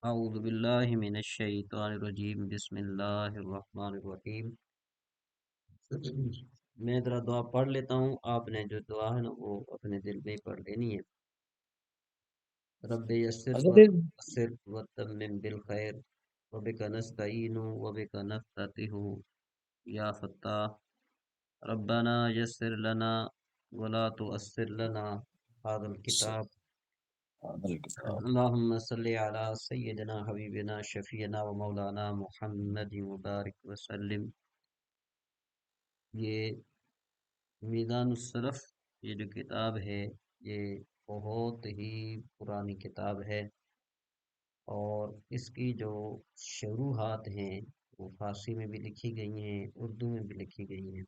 اعوذ باللہ من الشیطان الرجیم بسم اللہ الرحمن الرحیم۔ میں ذرا دعا پڑھ لیتا ہوں، آپ نے جو دعا ہے نا وہ اپنے دل میں ہی پڑھ لینی ہے۔ رب یسر و حضرت تسر و تمم بالخیر وبک نستعین وبک نفتتح یا فتاح ربنا یسر لنا ولا تؤثر لنا هذا الكتاب اللهم صل على سيدنا حبيبنا شفيعنا ومولانا محمد مبارک وسلم۔ یہ میزان الصرف، یہ جو کتاب ہے یہ بہت ہی پرانی کتاب ہے، اور اس کی جو شروحات ہیں وہ فارسی میں بھی لکھی گئی ہیں، اردو میں بھی لکھی گئی ہیں۔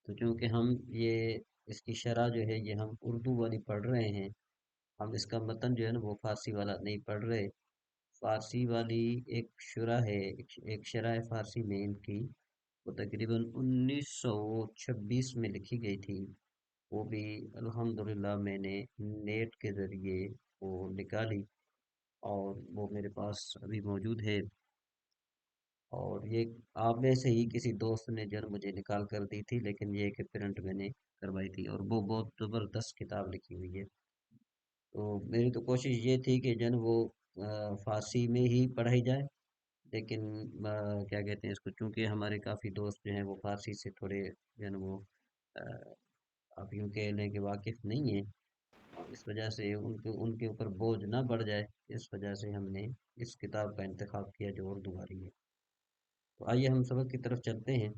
تو چونکہ ہم یہ اس کی شرح جو ہے یہ ہم اردو والی پڑھ رہے ہیں، ہم اس کا متن جو ہے نا وہ فارسی والا نہیں پڑھ رہے۔ فارسی والی ایک شرح ہے، ایک شرح ہے فارسی میں ان کی، وہ تقریباً 1926 میں لکھی گئی تھی۔ وہ بھی الحمدللہ میں نے نیٹ کے ذریعے وہ نکالی، اور وہ میرے پاس ابھی موجود ہے۔ اور یہ آپ میں سے ہی کسی دوست نے جو ہے مجھے نکال کر دی تھی، لیکن یہ کہ پرنٹ میں نے کروائی تھی، اور وہ بہت زبردست کتاب لکھی ہوئی ہے۔ تو میری تو کوشش یہ تھی کہ جو ہے وہ فارسی میں ہی پڑھائی جائے، لیکن کیا کہتے ہیں اس کو، چونکہ ہمارے کافی دوست جو ہیں وہ فارسی سے تھوڑے جو ہے وہ آپ یوں کہہ لیں کہ واقف نہیں ہیں، اس وجہ سے ان کے اوپر بوجھ نہ بڑھ جائے، اس وجہ سے ہم نے اس کتاب کا انتخاب کیا جو اردو والی ہے۔ تو آئیے ہم سبق کی طرف چلتے ہیں۔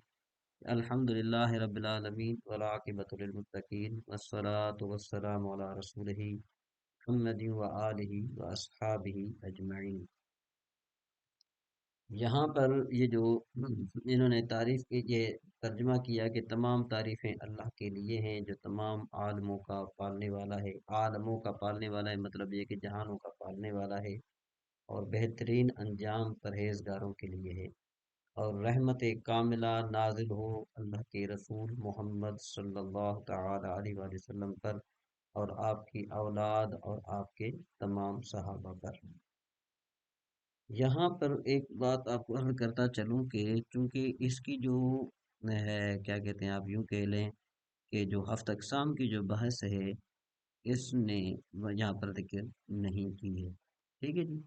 الحمد للہ رب العالمین والعاقبۃ للمتقین والصلاۃ والسلام علی رسولہ محمد وآلہ واصحابہ اجمعین۔ یہاں پر یہ جو انہوں نے تعریف کی، یہ ترجمہ کیا کہ تمام تعریفیں اللہ کے لیے ہیں جو تمام عالموں کا پالنے والا ہے۔ عالموں کا پالنے والا ہے مطلب یہ کہ جہانوں کا پالنے والا ہے، اور بہترین انجام پرہیزگاروں کے لیے ہے۔ اور رحمت کاملہ نازل ہو اللہ کے رسول محمد صلی اللہ تعالی علیہ وآلہ وسلم پر، اور آپ کی اولاد اور آپ کے تمام صحابہ پر۔ یہاں پر ایک بات آپ کو عرض کرتا چلوں کہ چونکہ اس کی جو ہے کیا کہتے ہیں، آپ یوں کہہ لیں کہ جو ہفت اقسام کی جو بحث ہے اس نے یہاں پر ذکر نہیں کی ہے، ٹھیک ہے جی۔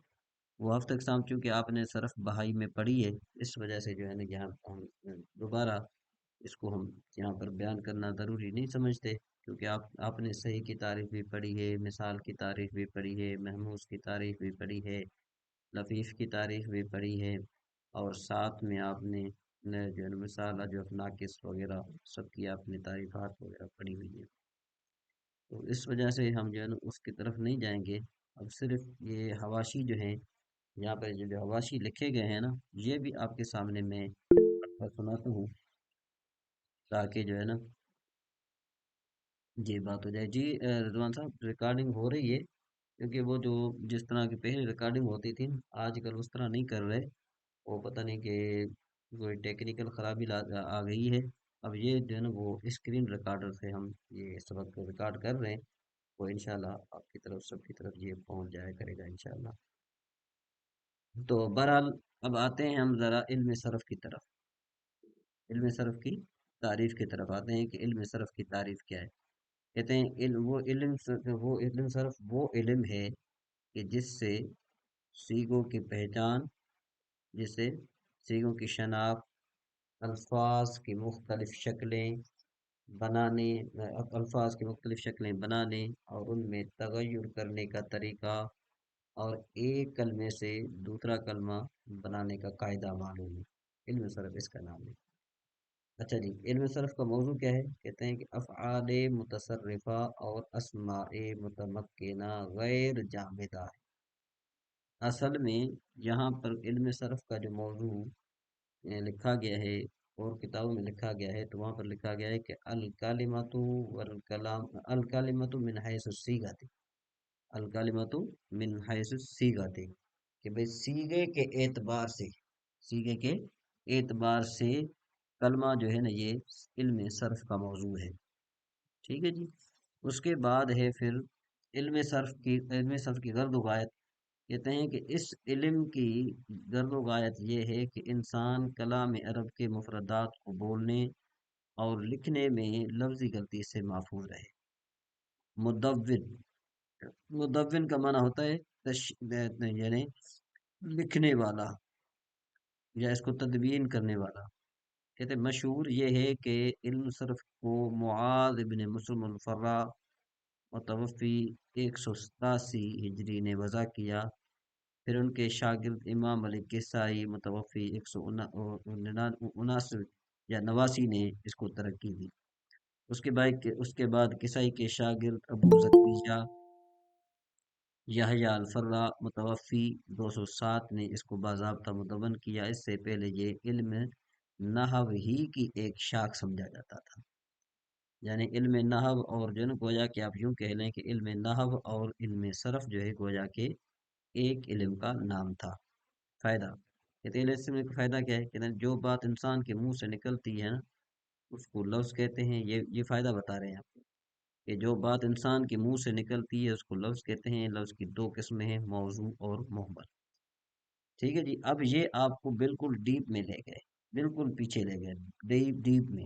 وہ ہفت اقسام چونکہ آپ نے صرف بہائی میں پڑھی ہے، اس وجہ سے جو ہے نا یہاں ہم دوبارہ اس کو ہم یہاں پر بیان کرنا ضروری نہیں سمجھتے، کیونکہ آپ نے صحیح کی تعریف بھی پڑھی ہے، مثال کی تعریف بھی پڑھی ہے، محموز کی تعریف بھی پڑھی ہے، لفیف کی تعریف بھی پڑھی ہے، اور ساتھ میں آپ نے جو ہے نا مثال جو ناقص وغیرہ سب کی آپ نے تعریفات وغیرہ پڑھی ہوئی ہے۔ تو اس وجہ سے ہم جو ہے نا اس کی طرف نہیں جائیں گے، اب صرف یہ حواشی جو ہیں، یہاں پہ جو حواشی لکھے گئے ہیں نا، یہ بھی آپ کے سامنے میں سناتا ہوں، تاکہ جو ہے نا یہ بات ہو جائے۔ جی رضوان صاحب، ریکارڈنگ ہو رہی ہے، کیونکہ وہ جو جس طرح کی پہلے ریکارڈنگ ہوتی تھی آج کل اس طرح نہیں کر رہے، وہ پتہ نہیں کہ کوئی ٹیکنیکل خرابی آ گئی ہے۔ اب یہ جو ہے نا وہ اسکرین ریکارڈر سے ہم یہ اس وقت ریکارڈ کر رہے ہیں، وہ انشاءاللہ آپ کی طرف سب کی طرف یہ پہنچ جایا کرے گا انشاءاللہ۔ تو بہرحال اب آتے ہیں ہم ذرا علم صرف کی طرف، علم صرف کی تعریف کی طرف آتے ہیں کہ علم صرف کی تعریف کیا ہے۔ کہتے ہیں وہ علم صرف وہ علم ہے کہ جس سے سیغوں کی پہچان، جس سے سیغوں کی شناخت، الفاظ کی مختلف شکلیں بنانے الفاظ کی مختلف شکلیں بنانے اور ان میں تغیر کرنے کا طریقہ، اور ایک کلمے سے دوسرا کلمہ بنانے کا قاعدہ معلوم ہے، علم صرف اس کا نام ہے۔ اچھا جی، علم صرف کا موضوع کیا ہے؟ کہتے ہیں کہ افعال متصرفہ اور اسماء متمکنہ غیر جامدہ ہے۔ اصل میں یہاں پر علم صرف کا جو موضوع لکھا گیا ہے اور کتابوں میں لکھا گیا ہے، تو وہاں پر لکھا گیا ہے کہ الکلمۃ والکلام، الکلمۃ من حیث الصیغۃ، الکلمۃ من حیث الصیغۃ، کہ بھئی صیغے کے اعتبار سے، صیغے کے اعتبار سے کلمہ جو ہے نا یہ علم صرف کا موضوع ہے، ٹھیک ہے جی۔ اس کے بعد ہے پھر علم صرف کی غرض و غایت، کہتے ہیں کہ اس علم کی گرد و غایت یہ ہے کہ انسان کلام عرب کے مفردات کو بولنے اور لکھنے میں لفظی غلطی سے محفوظ رہے۔ مدون، مدون کا معنی ہوتا ہے یعنی لکھنے والا یا اس کو تدوین کرنے والا۔ کہتے ہیں مشہور یہ ہے کہ علم صرف کو معاذ ابن مسلم الفرا متوفی 187 ہجری نے وضع کیا، پھر ان کے شاگرد امام علی کسائی متوفی 179 یا 89 نے اس کو ترقی دی۔ اس کے بعد کسائی کے شاگرد ابو زکریا یحییٰ الفرا متوفی 207 نے اس کو باضابطہ مدون کیا۔ اس سے پہلے یہ علم نحو ہی کی ایک شاخ سمجھا جاتا تھا، یعنی علم نحو اور جو ہے نا گویا کہ آپ یوں کہہ لیں کہ علم نحو اور علم صرف جو ہے گویا کہ ایک علم کا نام تھا۔ فائدہ، کہتے ہیں اس میں فائدہ کیا ہے؟ کہتے ہیں جو بات انسان کے منہ سے نکلتی ہے نا اس کو لفظ کہتے ہیں۔ یہ فائدہ بتا رہے ہیں آپ کو کہ جو بات انسان کے منہ سے نکلتی ہے اس کو لفظ کہتے ہیں۔ لفظ کی دو قسمیں ہیں، موضوع اور محمل۔ ٹھیک ہے جی، اب یہ آپ کو بالکل ڈیپ میں لے گئے، بالکل پیچھے لے گئے، ڈیپ ڈیپ میں،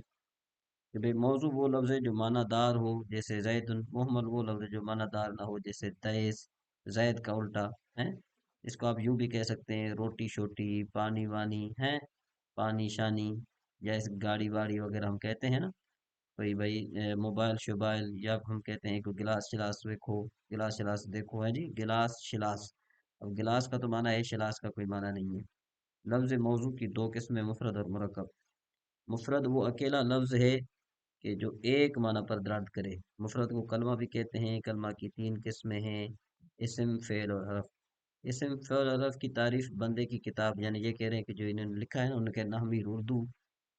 کہ بھئی موضوع وہ لفظ ہے جو معنی دار ہو جیسے زید، محمل وہ لفظ ہے جو معنی دار نہ ہو جیسے دیس، زید کا الٹا ہے۔ اس کو آپ یوں بھی کہہ سکتے ہیں روٹی شوٹی، پانی وانی ہے، پانی شانی، یا اس گاڑی واڑی وغیرہ ہم کہتے ہیں نا، بھائی موبائل شوبائل، یا ہم کہتے ہیں کہ گلاس شلاس دیکھو، گلاس شلاس دیکھو ہے جی، گلاس شلاس۔ اب گلاس کا تو معنی ہے، شلاس کا کوئی معنی نہیں ہے۔ لفظ موضوع کی دو قسمیں، مفرد اور مرکب۔ مفرد وہ اکیلا لفظ ہے کہ جو ایک معنی پر دلالت کرے۔ مفرد کو کلمہ بھی کہتے ہیں۔ کلمہ کی تین قسمیں ہیں، اسم، فعل اور حرف۔ اسم، فعل اور حرف کی تعریف بندے کی کتاب، یعنی یہ کہہ رہے ہیں کہ جو انہوں نے لکھا ہے نا ان کے نحوی اردو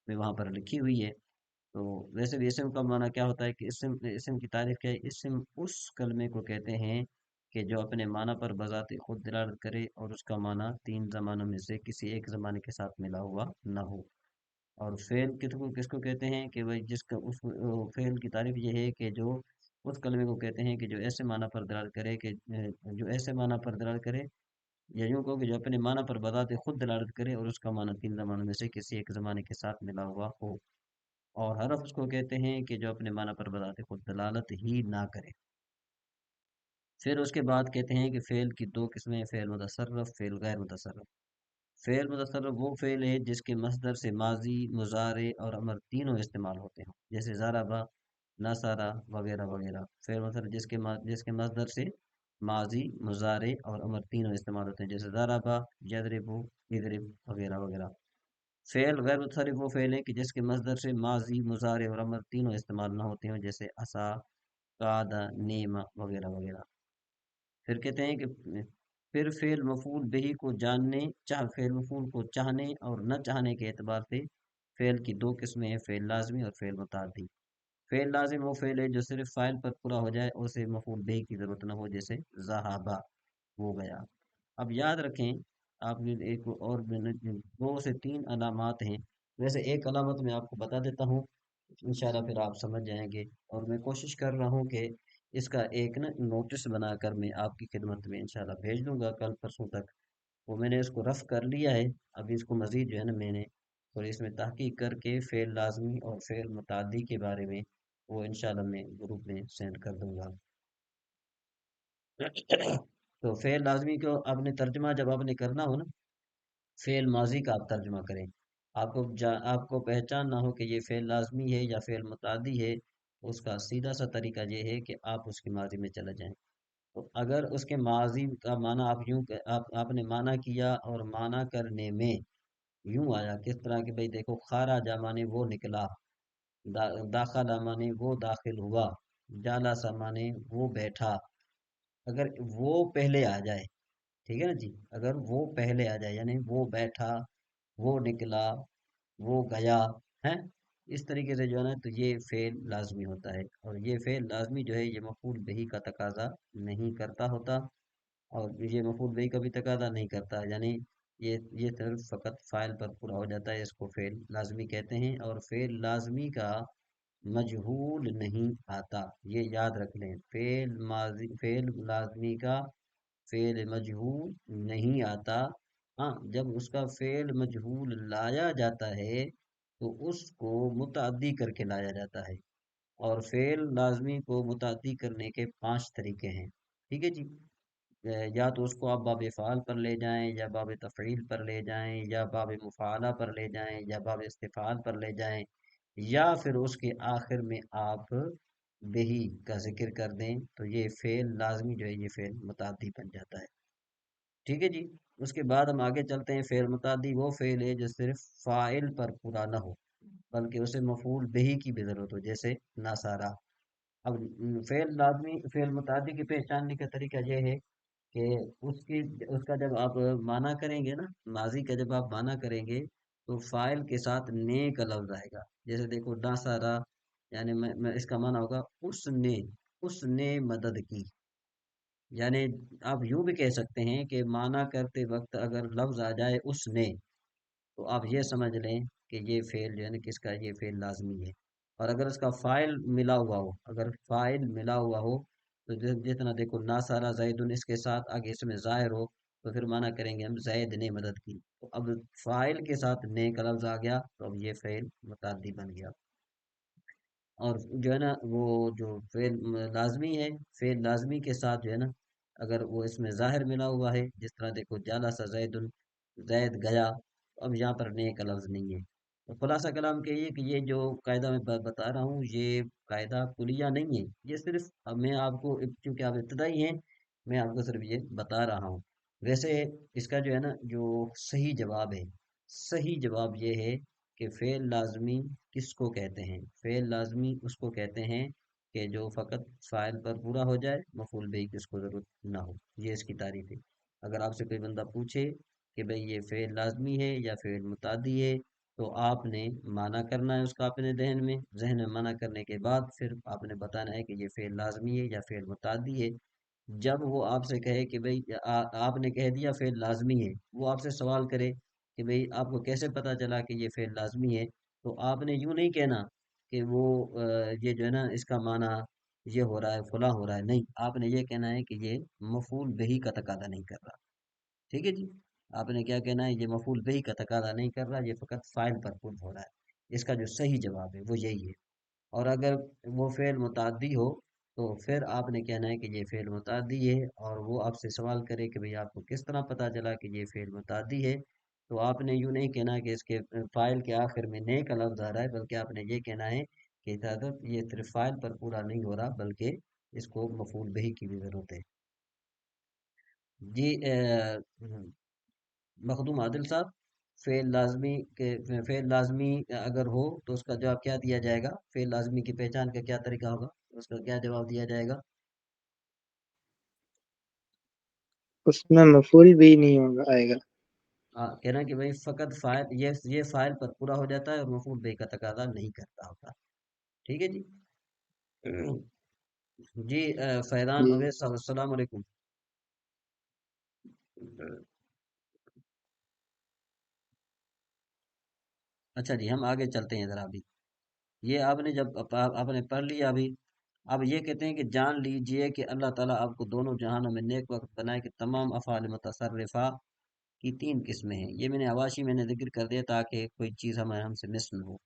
میں وہاں پر لکھی ہوئی ہے۔ تو ویسے بھی اسم کا معنی کیا ہوتا ہے کہ اسم کی تعریف کیا ہے؟ اسم اس کلمے کو کہتے ہیں کہ جو اپنے معنی پر بذات خود دلالت کرے اور اس کا معنی تین زمانوں میں سے کسی ایک زمانے کے ساتھ ملا ہوا نہ ہو۔ اور فعل کس کو کہتے ہیں کہ بھائی جس کا اس فعل کی تعریف یہ ہے کہ جو اس کلمے کو کہتے ہیں کہ جو ایسے معنی پر دلالت کرے کہ جو ایسے معنی پر دلالت کرے، یا یوں کہو کہ جو اپنے معنی پر بذات خود دلالت کرے اور اس کا معنی تین زمانوں میں سے کسی ایک زمانے کے ساتھ ملا ہوا ہو۔ اور حرف اس کو کہتے ہیں کہ جو اپنے معنی پر بذات خود دلالت ہی نہ کرے۔ پھر اس کے بعد کہتے ہیں کہ فعل کی دو قسمیں، فعل متصرف، فعل غیر متصرف۔ فعل متصرف وہ فعل ہے جس کے مصدر سے ماضی، مضارع اور امر تینوں استعمال ہوتے ہیں، جیسے ضربہ، نصرہ وغیرہ وغیرہ۔ فعل متصرف جس کے مصدر سے ماضی، مضارع اور امر تینوں استعمال ہوتے ہیں، جیسے ضربہ، یضرب، یضرب وغیرہ وغیرہ۔ فعل غیر متصرف وہ فعل ہے کہ جس کے مصدر سے ماضی، مضارع اور امر تینوں استعمال نہ ہوتے ہیں، جیسے عصا، قعد، نعم وغیرہ وغیرہ۔ پھر کہتے ہیں کہ پھر فعل مفعول بہی کو فعل مفعول کو چاہنے اور نہ چاہنے کے اعتبار سے فعل کی دو قسمیں ہیں، فعل لازمی اور فعل متعدی۔ فعل لازم وہ فعل ہے جو صرف فاعل پر پورا ہو جائے اور اسے مفعول بہی کی ضرورت نہ ہو، جیسے ذہابہ، وہ گیا۔ اب یاد رکھیں، آپ نے ایک اور دو سے تین علامات ہیں، ویسے ایک علامت میں آپ کو بتا دیتا ہوں، انشاءاللہ پھر آپ سمجھ جائیں گے۔ اور میں کوشش کر رہا ہوں کہ اس کا ایک نا نوٹس بنا کر میں آپ کی خدمت میں انشاءاللہ بھیج دوں گا کل پرسوں تک۔ وہ میں نے اس کو رف کر لیا ہے، ابھی اس کو مزید جو ہے نا میں نے تھوڑی اس میں تحقیق کر کے فعل لازمی اور فعل متعدی کے بارے میں وہ انشاءاللہ میں گروپ میں سینڈ کر دوں گا۔ تو فعل لازمی کو آپ نے ترجمہ جب آپ نے کرنا ہو نا، فعل ماضی کا آپ ترجمہ کریں، آپ کو پہچان نہ ہو کہ یہ فعل لازمی ہے یا فعل متعدی ہے، اس کا سیدھا سا طریقہ یہ ہے کہ آپ اس کی ماضی میں چلے جائیں۔ تو اگر اس کے ماضی کا معنی آپ نے معنی کیا اور معنی کرنے میں یوں آیا کس طرح کہ بھئی دیکھو، خارجہ مانے وہ نکلا، داخلہ مانے وہ داخل ہوا، جالسہ مانے وہ بیٹھا، اگر وہ پہلے آ جائے، ٹھیک ہے نا جی، اگر وہ پہلے آ جائے یعنی وہ بیٹھا، وہ نکلا، وہ گیا ہے، اس طریقے سے جو ہے نا تو یہ فعل لازمی ہوتا ہے۔ اور یہ فعل لازمی جو ہے یہ مفعول بہی کا تقاضا نہیں کرتا ہوتا، اور یہ مفعول بہی کا بھی تقاضا نہیں کرتا، یعنی یہ صرف فقط فاعل پر پورا ہو جاتا ہے، اس کو فعل لازمی کہتے ہیں۔ اور فعل لازمی کا مجہول نہیں آتا، یہ یاد رکھ لیں، فعل لازمی کا فعل مجہول نہیں آتا، ہاں جب اس کا فعل مجہول لایا جاتا ہے تو اس کو متعدی کر کے لایا جاتا ہے، اور فعل لازمی کو متعدی کرنے کے 5 طریقے ہیں، ٹھیک ہے جی۔ یا تو اس کو آپ باب فعال پر لے جائیں، یا باب تفعیل پر لے جائیں، یا باب مفعلہ پر لے جائیں، یا باب استفعال پر لے جائیں، یا پھر اس کے آخر میں آپ بہی کا ذکر کر دیں تو یہ فعل لازمی جو ہے یہ فعل متعدی بن جاتا ہے، ٹھیک ہے جی۔ اس کے بعد ہم آگے چلتے ہیں، فعل متعدی وہ فعل ہے جو صرف فاعل پر پورا نہ ہو بلکہ اسے مفعول بہی کی بھی ضرورت ہو، جیسے ناصارہ۔ اب فعل لازمی فعل متعدی کی پہچاننے کا طریقہ یہ ہے کہ اس کی اس کا جب آپ معنی کریں گے نا، ماضی کا جب آپ معنی کریں گے تو فاعل کے ساتھ نے کا لفظ آئے گا، جیسے دیکھو ناصارہ، یعنی میں اس کا معنی ہوگا اس نے مدد کی، یعنی آپ یوں بھی کہہ سکتے ہیں کہ معنی کرتے وقت اگر لفظ آ جائے اس نے، تو آپ یہ سمجھ لیں کہ یہ فعل جو ہے نا کس کا، یہ فعل لازمی ہے۔ اور اگر اس کا فاعل ملا ہوا ہو، اگر فاعل ملا ہوا ہو تو جتنا دیکھو ناصارہ زید اس کے ساتھ آگے اس میں ظاہر ہو تو پھر معنی کریں گے ہم زید نے مدد کی، تو اب فاعل کے ساتھ نے کا لفظ آ گیا تو اب یہ فعل متعدی بن گیا۔ اور جو ہے نا وہ جو فعل لازمی ہے، فعل لازمی کے ساتھ جو ہے نا اگر وہ اس میں ظاہر ملا ہوا ہے، جس طرح دیکھو جالسا زید، زید گیا، اب یہاں پر نے کا لفظ نہیں ہے۔ تو خلاصہ کلام کہ یہ کہ یہ جو قاعدہ میں بتا رہا ہوں یہ قاعدہ کلیہ نہیں ہے، یہ صرف اب میں آپ کو چونکہ آپ ابتدائی ہیں میں آپ کو صرف یہ بتا رہا ہوں۔ ویسے اس کا جو ہے نا جو صحیح جواب ہے، صحیح جواب یہ ہے کہ فعل لازمی کس کو کہتے ہیں؟ فعل لازمی اس کو کہتے ہیں کہ جو فقط فاعل پر پورا ہو جائے، مفعول بہ کی اس کو ضرورت نہ ہو، یہ اس کی تعریف ہے۔ اگر آپ سے کوئی بندہ پوچھے کہ بھئی یہ فعل لازمی ہے یا فعل متعدی ہے تو آپ نے معنی کرنا ہے اس کا اپنے ذہن میں معنی کرنے کے بعد پھر آپ نے بتانا ہے کہ یہ فعل لازمی ہے یا فعل متعدی ہے۔ جب وہ آپ سے کہے کہ بھئی آپ نے کہہ دیا فعل لازمی ہے، وہ آپ سے سوال کرے کہ بھئی آپ کو کیسے پتا چلا کہ یہ فعل لازمی ہے، تو آپ نے یوں نہیں کہنا کہ وہ یہ جو ہے نا اس کا معنی یہ ہو رہا ہے فلاں ہو رہا ہے، نہیں، آپ نے یہ کہنا ہے کہ یہ مفعول بہی کا تقاضا نہیں کر رہا، ٹھیک ہے جی۔ آپ نے کیا کہنا ہے، یہ مفعول بہی کا تقاضا نہیں کر رہا، یہ فقط فاعل پر پورا ہو رہا ہے، اس کا جو صحیح جواب ہے وہ یہی ہے۔ اور اگر وہ فعل متعدی ہو تو پھر آپ نے کہنا ہے کہ یہ فعل متعدی ہے، اور وہ آپ سے سوال کرے کہ بھئی آپ کو کس طرح پتا چلا کہ یہ فعل متعدی ہے، تو آپ نے یوں نہیں کہنا کہ اس کے فاعل کے آخر میں نے کا لفظ آ رہا ہے، بلکہ آپ نے یہ کہنا ہے کہ حضرت یہ صرف فاعل پر پورا نہیں ہو رہا بلکہ اس کو مفعول بہی کی بھی ضرورت ہے جی۔ مخدوم عادل صاحب، فعل لازمی کے فعل لازمی اگر ہو تو اس کا جواب کیا دیا جائے گا؟ فعل لازمی کی پہچان کا کیا طریقہ ہوگا، اس کا کیا جواب دیا جائے گا؟ اس میں مفعول بھی نہیں ہوگا آئے گا۔ کہنا کہ بھائی فقط فاعل یہ فاعل پر پورا ہو جاتا ہے اور مفعول بہ کا تقاضا نہیں کرتا ہوتا، ٹھیک ہے جی۔ جی فیضان جی اویس صاحب السلام علیکم۔ اچھا جی ہم آگے چلتے ہیں ذرا ابھی، یہ آپ نے جب آپ نے پڑھ لیا ابھی، اب یہ کہتے ہیں کہ جان لیجئے کہ اللہ تعالیٰ آپ کو دونوں جہانوں میں نیک وقت بنائے کہ تمام افعال متصرفہ کی 3 قسمیں ہیں، یہ میں نے حواشی میں نے ذکر کر دیا تاکہ کوئی چیز ہم سے مس نہ ہو،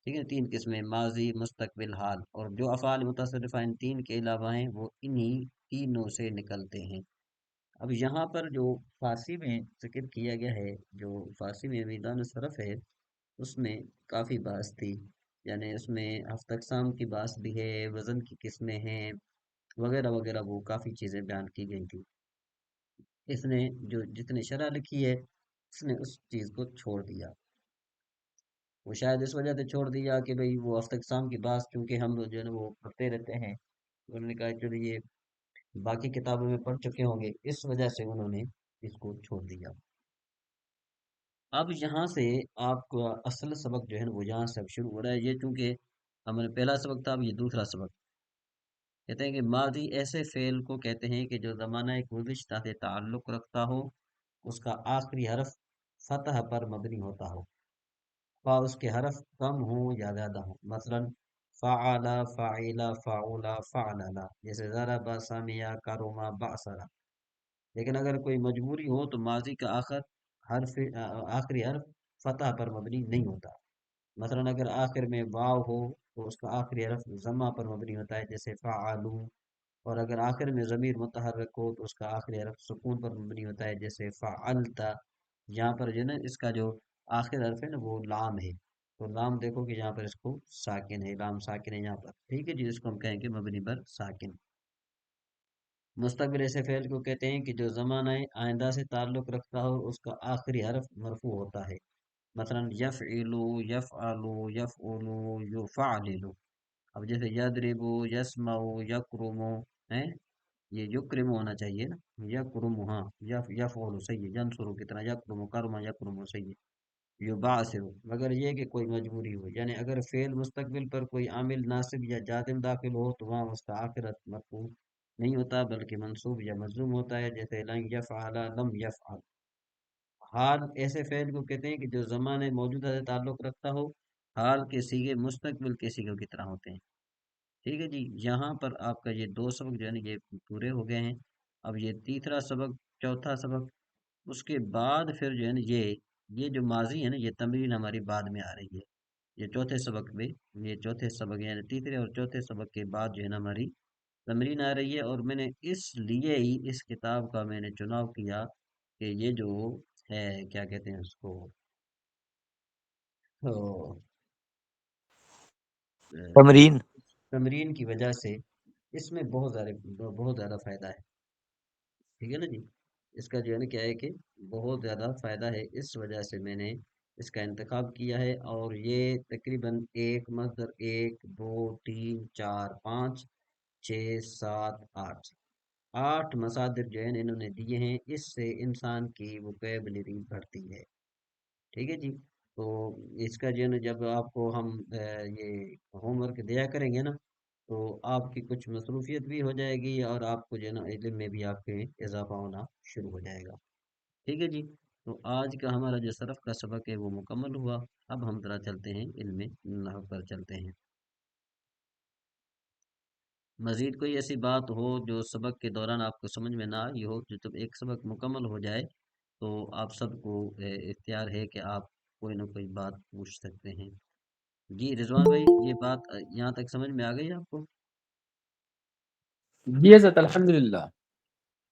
ٹھیک ہے۔ 3 قسمیں، ماضی، مستقبل، حال، اور جو افعال متصرفہ ان 3 کے علاوہ ہیں وہ انہی تینوں سے نکلتے ہیں۔ اب یہاں پر جو فارسی میں ذکر کیا گیا ہے، جو فارسی میں میدان صرف ہے، اس میں کافی بحث تھی، یعنی اس میں ہفت اقسام کی بحث بھی ہے، وزن کی قسمیں ہیں، وغیرہ وغیرہ، وہ کافی چیزیں بیان کی گئی تھی۔ اس نے جو جتنے شرح لکھی ہے اس نے اس چیز کو چھوڑ دیا، وہ شاید اس وجہ سے چھوڑ دیا کہ بھئی وہ ہفت اقسام کی بحث چونکہ ہم جو ہے نا وہ پڑھتے رہتے ہیں، انہوں نے کہا چلو یہ باقی کتابوں میں پڑھ چکے ہوں گے، اس وجہ سے انہوں نے اس کو چھوڑ دیا۔ اب یہاں سے آپ کا اصل سبق جو ہے نا وہ یہاں سے اب شروع ہو رہا ہے، یہ چونکہ ہمارا پہلا سبق تھا، اب یہ دوسرا سبق۔ کہتے ہیں کہ ماضی ایسے فعل کو کہتے ہیں کہ جو زمانہ گزشتہ سے تعلق رکھتا ہو، اس کا آخری حرف فتح پر مبنی ہوتا ہو، خواہ اس کے حرف کم ہوں یا زیادہ ہوں، مثلا فعل، فعل، فعول، فعلل، جیسے ضرب، سمع، کرم، بعثر، لیکن اگر کوئی مجبوری ہو تو ماضی کا حرف آخری حرف فتح پر مبنی نہیں ہوتا. مثلا اگر آخر میں واو ہو تو اس کا آخری حرف ضمہ پر مبنی ہوتا ہے، جیسے فعلو. اور اگر آخر میں ضمیر متحرک ہو تو اس کا آخری حرف سکون پر مبنی ہوتا ہے، جیسے فعلتا. یہاں پر جو ہے نا اس کا جو آخر حرف ہے نا وہ لام ہے. تو لام دیکھو کہ یہاں پر اس کو ساکن ہے، لام ساکن ہے یہاں پر. ٹھیک ہے جی، اس کو ہم کہیں گے مبنی پر ساکن. مستقبل ایسے فعل کو کہتے ہیں کہ جو زمانہ آئندہ سے تعلق رکھتا ہو، اس کا آخری حرف مرفوع ہوتا ہے. مثلا یفعلو، یفعلو، یفعلو، یفعللو. اب جیسے یدربو، یسمعو، یکرمو ہے. یہ یکرم ہونا چاہیے نا. یکرم، ہاں. یفعلو صحیح ہے. ینصرو کی طرح یکرمو، کرما یکرمو صحیح ہے. یبعثر. مگر یہ کہ کوئی مجبوری ہو، یعنی اگر فعل مستقبل پر کوئی عامل ناصب یا جازم داخل ہو تو وہاں اس کا آخرت مرفوع نہیں ہوتا بلکہ منصوب یا مجزوم ہوتا ہے، جیسے لن یفعل، لم یفعل. حال ایسے فعل کو کہتے ہیں کہ جو زمانے موجودہ سے تعلق رکھتا ہو. حال کے صیغے مستقبل کے صیغوں کی طرح ہوتے ہیں. ٹھیک ہے جی، یہاں پر آپ کا یہ دو سبق جو ہے نا یہ پورے ہو گئے ہیں. اب یہ تیسرا سبق، چوتھا سبق، اس کے بعد پھر جو ہے نا یہ جو ماضی ہے نا یہ تمرین ہماری بعد میں آ رہی ہے. یہ چوتھے سبق میں، یہ چوتھے سبق یعنی تیسرے اور چوتھے سبق کے بعد جو ہے نا ہماری تمرین آ رہی ہے. اور میں نے اس لیے ہی اس کتاب کا میں نے چناؤ کیا کہ یہ جو ہے کیا کہتے ہیں اس کو، تو تمرین. تمرین کی وجہ سے اس میں بہت زیادہ فائدہ ہے. ٹھیک ہے نا جی. اس کا جو ہے نا کیا ہے کہ بہت زیادہ فائدہ ہے، اس وجہ سے میں نے اس کا انتخاب کیا ہے. اور یہ تقریباً ایک مصدر، ایک دو تین چار پانچ چھ سات آٹھ، 8 مصادر جو ہے نا انہوں نے دیے ہیں. اس سے انسان کی وکیبلری بڑھتی ہے. ٹھیک ہے جی. تو اس کا جو ہے نا جب آپ کو ہم یہ ہوم ورک دیا کریں گے نا تو آپ کی کچھ مصروفیت بھی ہو جائے گی اور آپ کو جو ہے نا علم میں بھی آپ کے اضافہ ہونا شروع ہو جائے گا. ٹھیک ہے جی. تو آج کا ہمارا جو صرف کا سبق ہے وہ مکمل ہوا. اب ہم ذرا چلتے ہیں علم نحو پر چلتے ہیں. مزید کوئی ایسی بات ہو جو سبق کے دوران آپ کو سمجھ میں نہ آئی ہو، جو جب ایک سبق مکمل ہو جائے تو آپ سب کو اختیار ہے کہ آپ کوئی نہ کوئی بات پوچھ سکتے ہیں. جی رضوان بھائی، یہ بات یہاں تک سمجھ میں آ گئی آپ کو؟ جی حضرت الحمد للہ.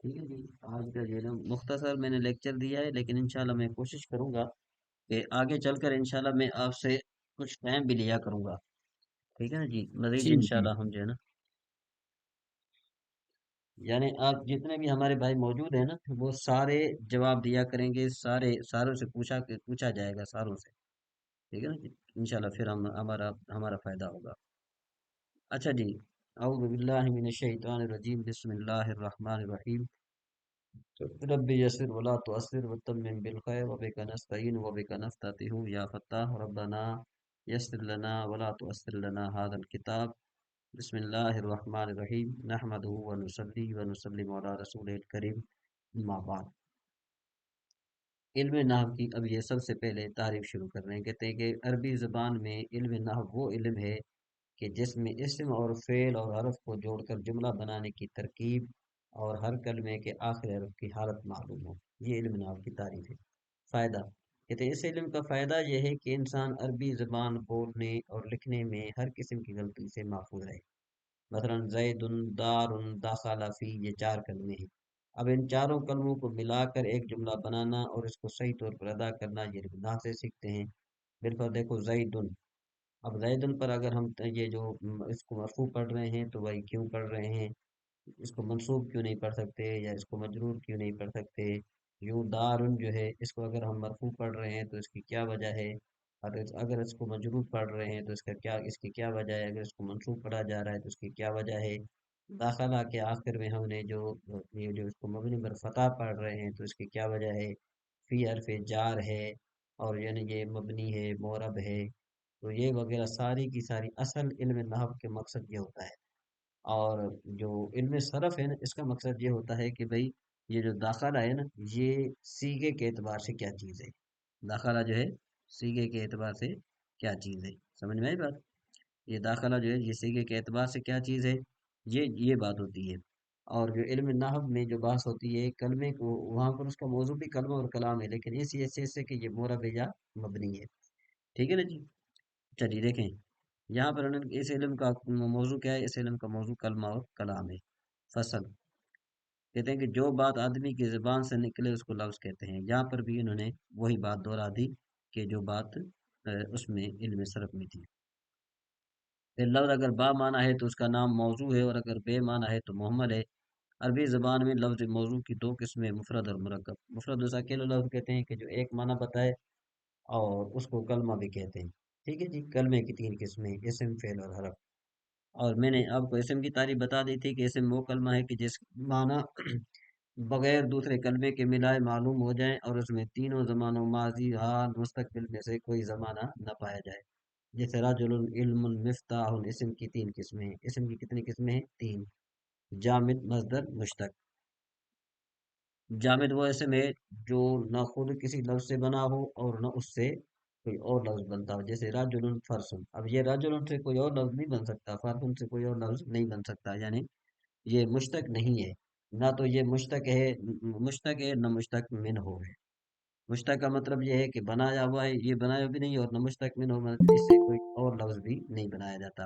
ٹھیک ہے جی. آج کا جو ہے نا مختصر میں نے لیکچر دیا ہے، لیکن انشاءاللہ میں کوشش کروں گا کہ آگے چل کر انشاءاللہ میں آپ سے کچھ ٹائم بھی لیا کروں گا. ٹھیک ہے نا جی. مزید جی جی. انشاءاللہ ہم جو ہے نا، یعنی آپ جتنے بھی ہمارے بھائی موجود ہیں نا وہ سارے جواب دیا کریں گے، ساروں سے پوچھا جائے گا ساروں سے. ٹھیک ہے نا جی. انشاءاللہ پھر ہمارا فائدہ ہوگا. اچھا جی. اعوذ باللہ من الشیطان الرجیم، بسم اللہ الرحمن الرحیم. رب یسر ولا تعسر وتمم بالخیر وبک نستعین وبک نستعطف یا فتاح ربنا یسر لنا ولا تعسر لنا هذا الكتاب. بسم اللہ الرحمن الرحیم، نحمدہ ونصلی ونسلم علی رسول الکریم، اما بعد. علم نحو کی اب یہ سب سے پہلے تعریف شروع کر رہے ہیں. کہتے ہیں کہ عربی زبان میں علم نحو وہ علم ہے کہ جس میں اسم اور فعل اور حرف کو جوڑ کر جملہ بنانے کی ترکیب اور ہر کلمے کے آخر حرف کی حالت معلوم ہو. یہ علم نحو کی تعریف ہے. فائدہ. کہتے ہیں اس علم کا فائدہ یہ ہے کہ انسان عربی زبان بولنے اور لکھنے میں ہر قسم کی غلطی سے محفوظ رہے. مثلا زید، دار، داخل فی، یہ 4 کلمے ہیں. اب ان چاروں کلموں کو ملا کر ایک جملہ بنانا اور اس کو صحیح طور پر ادا کرنا یہ گناہ سے سیکھتے ہیں. بالکل دیکھو زید. اب زیدن پر اگر ہم یہ جو اس کو مرفوع پڑھ رہے ہیں تو بھائی کیوں پڑھ رہے ہیں، اس کو منصوب کیوں نہیں پڑھ سکتے یا اس کو مجرور کیوں نہیں پڑھ سکتے. یوں دارن جو ہے اس کو اگر ہم مرفوع پڑھ رہے ہیں تو اس کی کیا وجہ ہے. اگر اس کو مجرور پڑھ رہے ہیں تو اس کی کیا وجہ ہے. اگر اس کو منصوب پڑھا جا رہا ہے تو اس کی کیا وجہ ہے. داخلہ کے آخر میں ہم نے یہ جو اس کو مبنی بر فتح پڑھ رہے ہیں تو اس کی کیا وجہ ہے. فی حرف جار ہے اور یعنی یہ مبنی ہے، معرب ہے. تو یہ وغیرہ ساری کی ساری اصل علم نحو کے مقصد یہ ہوتا ہے. اور جو علم صرف ہے نا اس کا مقصد یہ ہوتا ہے کہ بھئی یہ جو داخلہ ہے نا یہ سیغے کے اعتبار سے کیا چیز ہے. داخلہ جو ہے سیغے کے اعتبار سے کیا چیز ہے. سمجھ میں آئی بات؟ یہ داخلہ جو ہے یہ سیغے کے اعتبار سے کیا چیز ہے، یہ بات ہوتی ہے. اور جو علم نحو میں جو بحث ہوتی ہے کلمے کو، وہاں پر اس کا موضوع بھی کلمہ اور کلام ہے، لیکن اس حیثیت سے کہ یہ معرب یا مبنی ہے، ٹھیک ہے نا جی؟ چلیے دیکھیں، یہاں پر انہوں نے اس علم کا موضوع کیا ہے، اس علم کا موضوع کلمہ اور کلام ہے۔ فصل کہتے ہیں کہ جو بات آدمی کی زبان سے نکلے اس کو لفظ کہتے ہیں، یہاں پر بھی انہوں نے وہی بات دہرا دی کہ جو بات اس میں علم صرف میں تھی۔ پھر لفظ اگر با معنی ہے تو اس کا نام موضوع ہے، اور اگر بے معنی ہے تو محمل ہے۔ عربی زبان میں لفظ موضوع کی دو قسمیں، مفرد اور مرکب۔ مفرد اس اکیلے لفظ کہتے ہیں کہ جو ایک معنی بتائے، اور اس کو کلمہ بھی کہتے ہیں، ٹھیک ہے جی؟ کلمے کی تین قسمیں، اسم، فعل اور حرف۔ اور میں نے آپ کو اسم کی تعریف بتا دی تھی کہ اسم وہ کلمہ ہے کہ جس معنی بغیر دوسرے کلمے کے ملائے معلوم ہو جائیں، اور اس میں تینوں زمانوں، ماضی، حال، مستقبل میں سے کوئی زمانہ نہ پایا جائے۔ جیسے رجل، علم، مفتاح۔ اسم کی تین قسمیں ہیں۔ اسم کی کتنی قسمیں ہیں؟ تین: جامد، مصدر، مشتق۔ جامد وہ اسم ہے جو نہ خود کسی لفظ سے بنا ہو اور نہ اس سے کوئی اور لفظ بنتا ہو، جیسے رجل فرسن۔ اب یہ رجل سے کوئی اور لفظ نہیں بن سکتا، فرسن سے کوئی اور لفظ نہیں بن سکتا، یعنی یہ مشتق نہیں ہے، نہ تو یہ مشتق ہے نہ مشتق من ہو ہے۔ مشتق کا مطلب یہ ہے کہ بنایا ہوا ہے، یہ بنایا بھی نہیں، اور نہ مشتق من ہو، مطلب اس سے کوئی اور لفظ بھی نہیں بنایا جاتا۔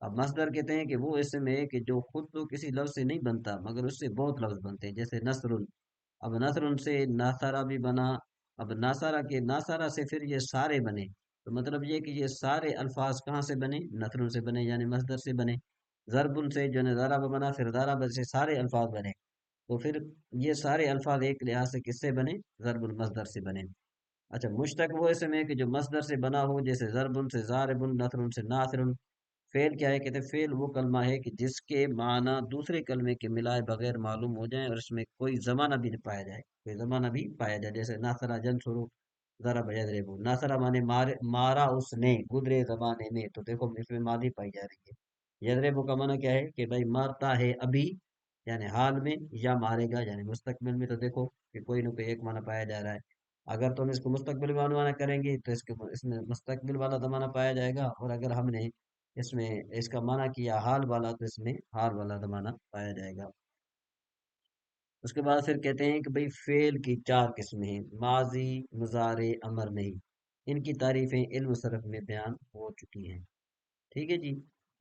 اب مصدر کہتے ہیں کہ وہ اسم ہے کہ جو خود تو کسی لفظ سے نہیں بنتا مگر اس سے بہت لفظ بنتے ہیں، جیسے نصر۔ اب نصر سے ناصرہ بھی بنا، اب ناصرہ سے پھر یہ سارے بنے، تو مطلب یہ کہ یہ سارے الفاظ کہاں سے بنے؟ نصر سے بنے، یعنی مصدر سے بنے۔ ضرب سے جو ہے ضرب بنا، پھر ضرب سے سارے الفاظ بنے، تو پھر یہ سارے الفاظ ایک لحاظ سے کس سے بنے؟ ضرب المصدر سے بنے۔ اچھا، مشتق وہ اسم ہے کہ جو مصدر سے بنا ہو، جیسے ضرب سے ضارب، نثر سے ناصر۔ فعل کیا ہے؟ کہتے ہیں فعل وہ کلمہ ہے کہ جس کے معنی دوسرے کلمے کے ملائے بغیر معلوم ہو جائیں، اور اس میں کوئی زمانہ بھی پایا جائے، کوئی زمانہ بھی پایا جائے، جیسے ناصرہ جنسرو، ضرب یضرب۔ ناصرہ مانے مارا اس نے، گزرے زمانے میں، تو دیکھو اس میں ماضی پائی جا رہی ہے۔ یضرب کا معنی کیا ہے کہ بھائی مارتا ہے ابھی، یعنی حال میں، یا مارے گا یعنی مستقبل میں، تو دیکھو کہ کوئی نہ کوئی ایک معنی پایا جا رہا ہے۔ اگر تم اس کو مستقبل معنی کریں گے تو اس میں مستقبل والا زمانہ پایا جائے گا، اور اگر ہم نے اس میں اس کا معنی کیا حال والا، تو اس میں حال والا زمانہ پایا جائے گا۔ اس کے بعد پھر کہتے ہیں کہ بھئی فعل کی چار قسمیں ہیں: ماضی، مضارع، امر نہیں۔ ان کی تعریفیں علم صرف میں بیان ہو چکی ہیں، ٹھیک ہے جی؟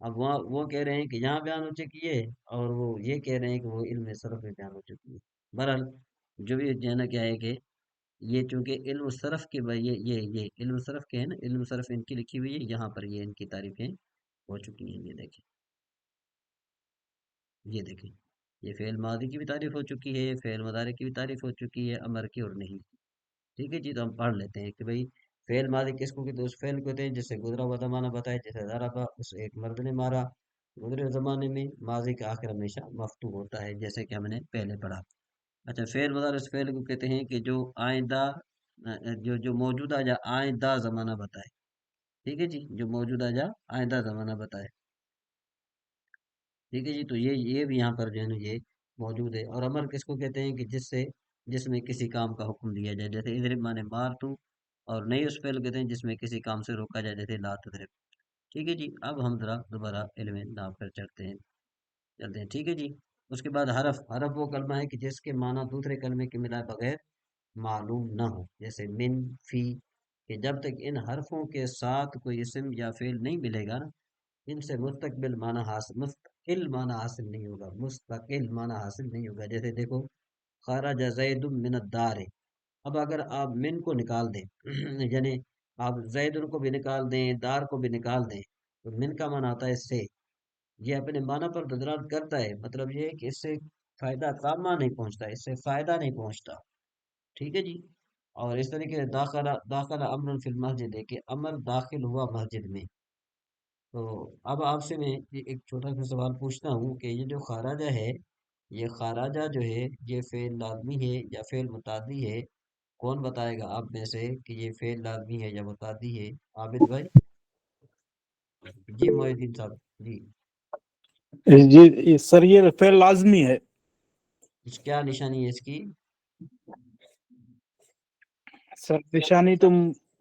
اب وہاں وہ کہہ رہے ہیں کہ یہاں بیان ہو چکی ہے، اور وہ یہ کہہ رہے ہیں کہ وہ علم صرف میں بیان ہو چکی ہے۔ بہرحال جو بھی کہنا کیا ہے کہ یہ چونکہ علم صرف کے یہ علم صرف کے ہیں نا، علم صرف ان کی لکھی ہوئی ہے، یہاں پر یہ ان کی تعریفیں ہو چکی ہیں۔ یہ دیکھیں، یہ دیکھیں، یہ فعل ماضی کی بھی تعریف ہو چکی ہے، فعل مضارع کی بھی تعریف ہو چکی ہے، امر کی اور نہیں کی، ٹھیک ہے جی؟ تو ہم پڑھ لیتے ہیں کہ بھئی فعل ماضی کس کو کہتے ہیں؟ اس فعل کو کہتے ہیں جس سے گزرا ہوا زمانہ بتائے، جیسے ضربا، اس ایک مرد نے مارا، گزرے زمانے میں، ماضی کا آخر ہمیشہ مفتوح ہوتا ہے، جیسے کہ ہم نے پہلے پڑھا۔ اچھا، فعل مضارع اس فعل کو کہتے ہیں کہ جو آئندہ جو موجودہ یا آئندہ زمانہ بتائے، ٹھیک ہے جی؟ جو موجودہ یا آئندہ زمانہ بتائے، ٹھیک ہے جی؟ تو یہ بھی یہاں پر جو ہے نا یہ موجود ہے۔ اور امر کس کو کہتے ہیں کہ جس میں کسی کام کا حکم دیا جائے، جیسے اضرب مانے مار تو، اور نہیں اس فعل کہتے ہیں جس میں کسی کام سے روکا جائے، جیسے لا تضرب، ٹھیک ہے جی؟ اب ہم ذرا دوبارہ علم نام پر چلتے ہیں، ٹھیک ہے جی؟ اس کے بعد حرف وہ کلمہ ہے کہ جس کے معنی دوسرے کلمے کے ملائے بغیر معلوم نہ ہو، جیسے من، فی، کہ جب تک ان حرفوں کے ساتھ کوئی اسم یا فعل نہیں ملے گا نا، ان سے مستقل معنی حاصل نہیں ہوگا، مستقل معنی حاصل نہیں ہوگا۔ جیسے دیکھو، خرج زید من الدار۔ اب اگر آپ من کو نکال دیں یعنی آپ زید کو بھی نکال دیں، دار کو بھی نکال دیں، تو من کا معنی آتا ہے سے۔ یہ اپنے معنی پر دلالت کرتا ہے، مطلب یہ ہے کہ اس سے فائدہ کامہ نہیں پہنچتا، اس سے فائدہ نہیں پہنچتا، ٹھیک ہے جی؟ اور اس طریقے سے داخلہ امر فی المسجد ہے کہ امر داخل ہوا مسجد میں۔ تو اب آپ سے میں ایک چھوٹا سا سوال پوچھتا ہوں کہ یہ جو خارجہ ہے، یہ خارجہ جو ہے، یہ فعل لازمی ہے یا فعل متعدی ہے؟ کون بتائے گا آپ میں سے کہ یہ فعل لازمی ہے یا متعدی ہے؟ عابد بھائی؟ جی محی الدین صاحب جی، جی سر، یہ فعل لازمی ہے۔ کیا نشانی ہے اس کی؟ سر نشانی تم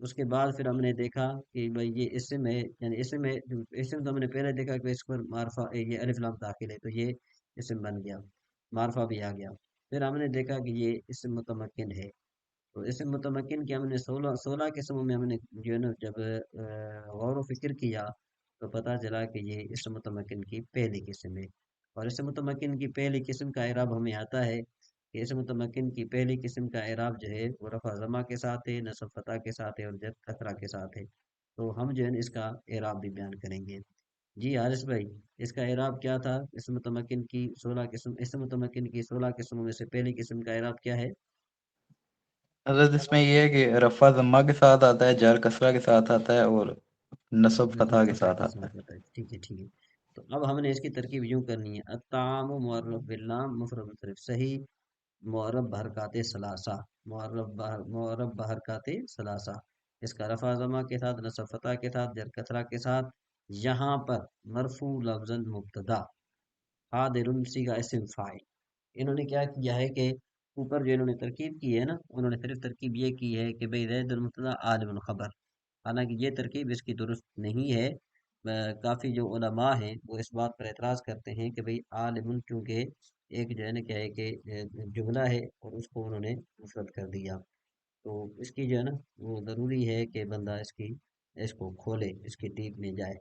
اس کے بعد پھر ہم نے دیکھا کہ بھائی یہ اسم ہے، یعنی اسم تو ہم نے پہلے دیکھا کہ اس پر معرفہ یہ الف لام داخل ہے، تو یہ اسم بن گیا، معرفہ بھی آ گیا۔ پھر ہم نے دیکھا کہ یہ اسم متمکن ہے، تو اسم متمکن کی ہم نے 16 قسموں میں ہم نے جو ہے نا جب غور و فکر کیا تو پتہ چلا کہ یہ اسم متمکن کی پہلی قسم ہے۔ اور اسم متمکن کی پہلی قسم کا اعراب ہمیں آتا ہے کہ اسم متمکن کی پہلی قسم کا اعراب جو ہے وہ رفع ضمہ کے ساتھ ہے، نصب فتح کے ساتھ ہے، اور جر کسرہ کے ساتھ ہے۔ تو ہم جو ہے نا اس کا اعراب بھی بیان کریں گے۔ جی حارث بھائی، اس کا اعراب کیا تھا؟ اسم متمکن کی 16 قسم، اسم متمکن کی 16 قسموں میں سے پہلی قسم کا اعراب کیا ہے؟ حضرت اس میں یہ ہے کہ رفع ضمہ کے ساتھ آتا ہے، جر کسرہ کے ساتھ آتا ہے، اور نصب نصب فتح کے فتح ساتھ کے آتا ساتھ ہوتا ہے، ٹھیک ہے ٹھیک ہے۔ تو اب ہم نے اس کی ترکیب یوں کرنی ہے: الطعام معرف باللام مفرد منصرف صحیح، معرب بحرکات ثلاثہ، معرب بحرکات ثلاثہ، اس کا رفع ضمہ کے ساتھ، نصب فتح کے ساتھ، جر کسرہ کے ساتھ، یہاں پر مرفوع لفظاً مبتدا، حاضر صیغہ اسم فاعل۔ انہوں نے کیا کیا ہے کہ اوپر جو انہوں نے ترکیب کی ہے نا، انہوں نے صرف ترکیب یہ کی ہے کہ بھئی زید المبتدا عالم الخبر، حالانکہ یہ ترکیب اس کی درست نہیں ہے۔ کافی جو علماء ہیں وہ اس بات پر اعتراض کرتے ہیں کہ بھئی عالم چونکہ ایک جو ہے نا کیا ہے کہ جملہ ہے، اور اس کو انہوں نے مفرد کر دیا، تو اس کی جو ہے نا وہ ضروری ہے کہ بندہ اس کو کھولے، اس کی ٹیپ میں جائے۔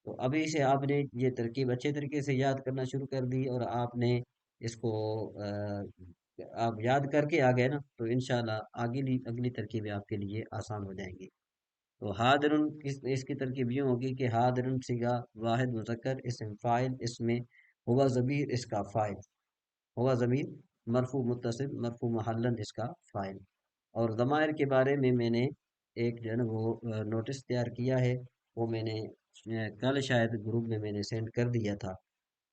تو ابھی سے آپ نے یہ ترکیب اچھے طریقے سے یاد کرنا شروع کر دی، اور آپ نے اس کو آپ یاد کر کے آ گئے نا، تو انشاءاللہ اگلی ترکیبیں آپ کے لیے آسان ہو جائیں گی۔ تو حاضرن اس کی ترکیب یوں ہوگی کہ حاضرن صیغہ واحد مذکر اسم فاعل، اس میں ہوا ضمیر اس کا فاعل، ہوا ضمیر مرفوع متصل مرفوع محلن اس کا فاعل۔ اور ضمائر کے بارے میں نے ایک جو ہے نا وہ نوٹس تیار کیا ہے، وہ میں نے کل شاید گروپ میں نے سینڈ کر دیا تھا،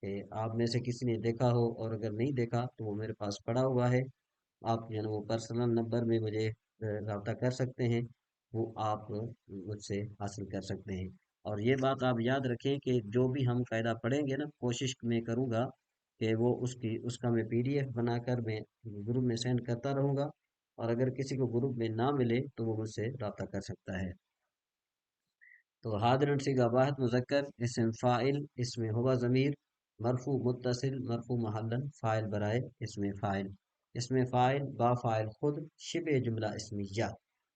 کہ آپ میں سے کسی نے دیکھا ہو، اور اگر نہیں دیکھا تو وہ میرے پاس پڑا ہوا ہے۔ آپ جو ہے نا وہ پرسنل نمبر میں مجھے رابطہ کر سکتے ہیں، وہ آپ مجھ سے حاصل کر سکتے ہیں۔ اور یہ بات آپ یاد رکھیں کہ جو بھی ہم قاعدہ پڑھیں گے نا، کوشش میں کروں گا کہ وہ اس کا میں پی ڈی ایف بنا کر میں گروپ میں سینڈ کرتا رہوں گا، اور اگر کسی کو گروپ میں نہ ملے تو وہ مجھ سے رابطہ کر سکتا ہے۔ تو حاضرن صیغہ واحد مذکر اسم فاعل، اس میں ہوا ضمیر مرفوع متصل مرفوع محلن فاعل برائے اس میں فاعل با فاعل خود شبہ جملہ اسمیہ،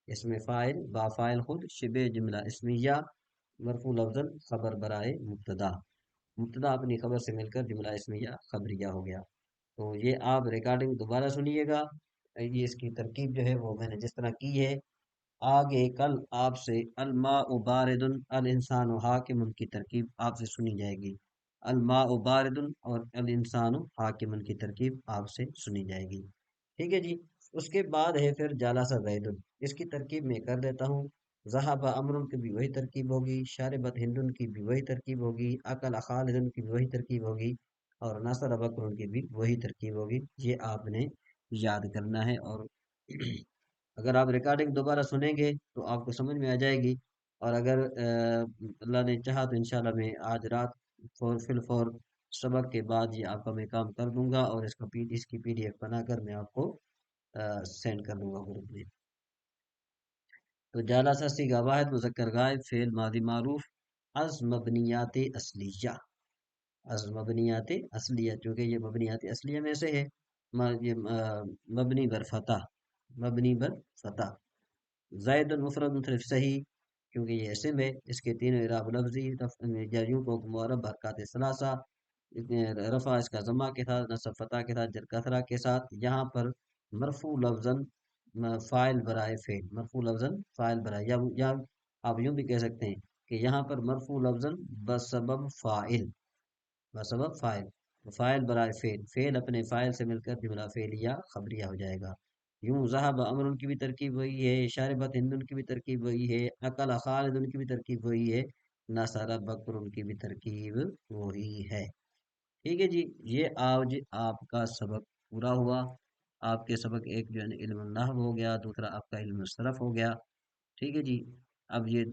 اس میں فاعل با فاعل خود شبہ جملہ اسمیہ، مرفوع لفظاً خبر برائے مبتدا اپنی خبر سے مل کر جملہ اسمیہ خبریہ ہو گیا۔ تو یہ آپ ریکارڈنگ دوبارہ سنیے گا، یہ اس کی ترکیب جو ہے وہ میں نے جس طرح کی ہے، آگے کل آپ سے الماء بارد الانسان حاکم کی ترکیب آپ سے سنی جائے گی، الماء بارد اور الانسان حاکم کی ترکیب آپ سے سنی جائے گی، ٹھیک ہے جی۔ اس کے بعد ہے پھر جالس زید، اس کی ترکیب میں کر دیتا ہوں۔ ذہب امر کی بھی وہی ترکیب ہوگی، شاربت ہند کی بھی وہی ترکیب ہوگی، اکل خالد کی بھی وہی ترکیب ہوگی، اور نصر بکر کی بھی وہی ترکیب ہوگی۔ یہ آپ نے یاد کرنا ہے، اور اگر آپ ریکارڈنگ دوبارہ سنیں گے تو آپ کو سمجھ میں آ جائے گی، اور اگر اللہ نے چاہا تو انشاءاللہ میں آج رات فور سبق کے بعد یہ آپ کا میں کام کر دوں گا، اور اس کی پی ڈی ایف بنا کر میں آپ کو سینڈ کر دوں گا گروپ میں۔ تو جالسہ صیغہ واحد مذکر غائب فعل ماضی معروف از مبنیات اصلیہ، از مبنیات اصلیہ، چونکہ یہ مبنیات اصلیہ میں سے ہے، یہ مبنی بر فتح، مبنی بر فتح۔ زائد المفرد منصرف صحیح، کیونکہ یہ اسم ہے، اس کے تینوں اعراب لفظی، یا یوں کو معرب حرکات ثلاثہ، رفع اس کا ضمہ کے ساتھ، نصب فتح کے ساتھ، جر کسرہ کے ساتھ، یہاں پر مرفوع لفظاً فاعل برائے فعل، مرفوع لفظاً فاعل برائے، یا آپ یوں بھی کہہ سکتے ہیں کہ یہاں پر مرفوع لفظاً بسبب فاعل، بسبب فاعل، فاعل برائے فعل اپنے فاعل سے مل کر جملہ فعلیہ خبریہ ہو جائے گا۔ یوں ذہب امر کی بھی ترکیب وہی ہے، شاربت ہند کی بھی ترکیب وہی ہے، اکل خالد کی بھی ترکیب وہی ہے، نصر بکر کی بھی ترکیب وہی ہے، ٹھیک ہے جی۔ یہ آج آپ کا سبق پورا ہوا، آپ کے سبق ایک جو ہے علم النحو ہو گیا، دوسرا آپ کا علم الصرف ہو گیا، ٹھیک ہے جی۔ اب یہ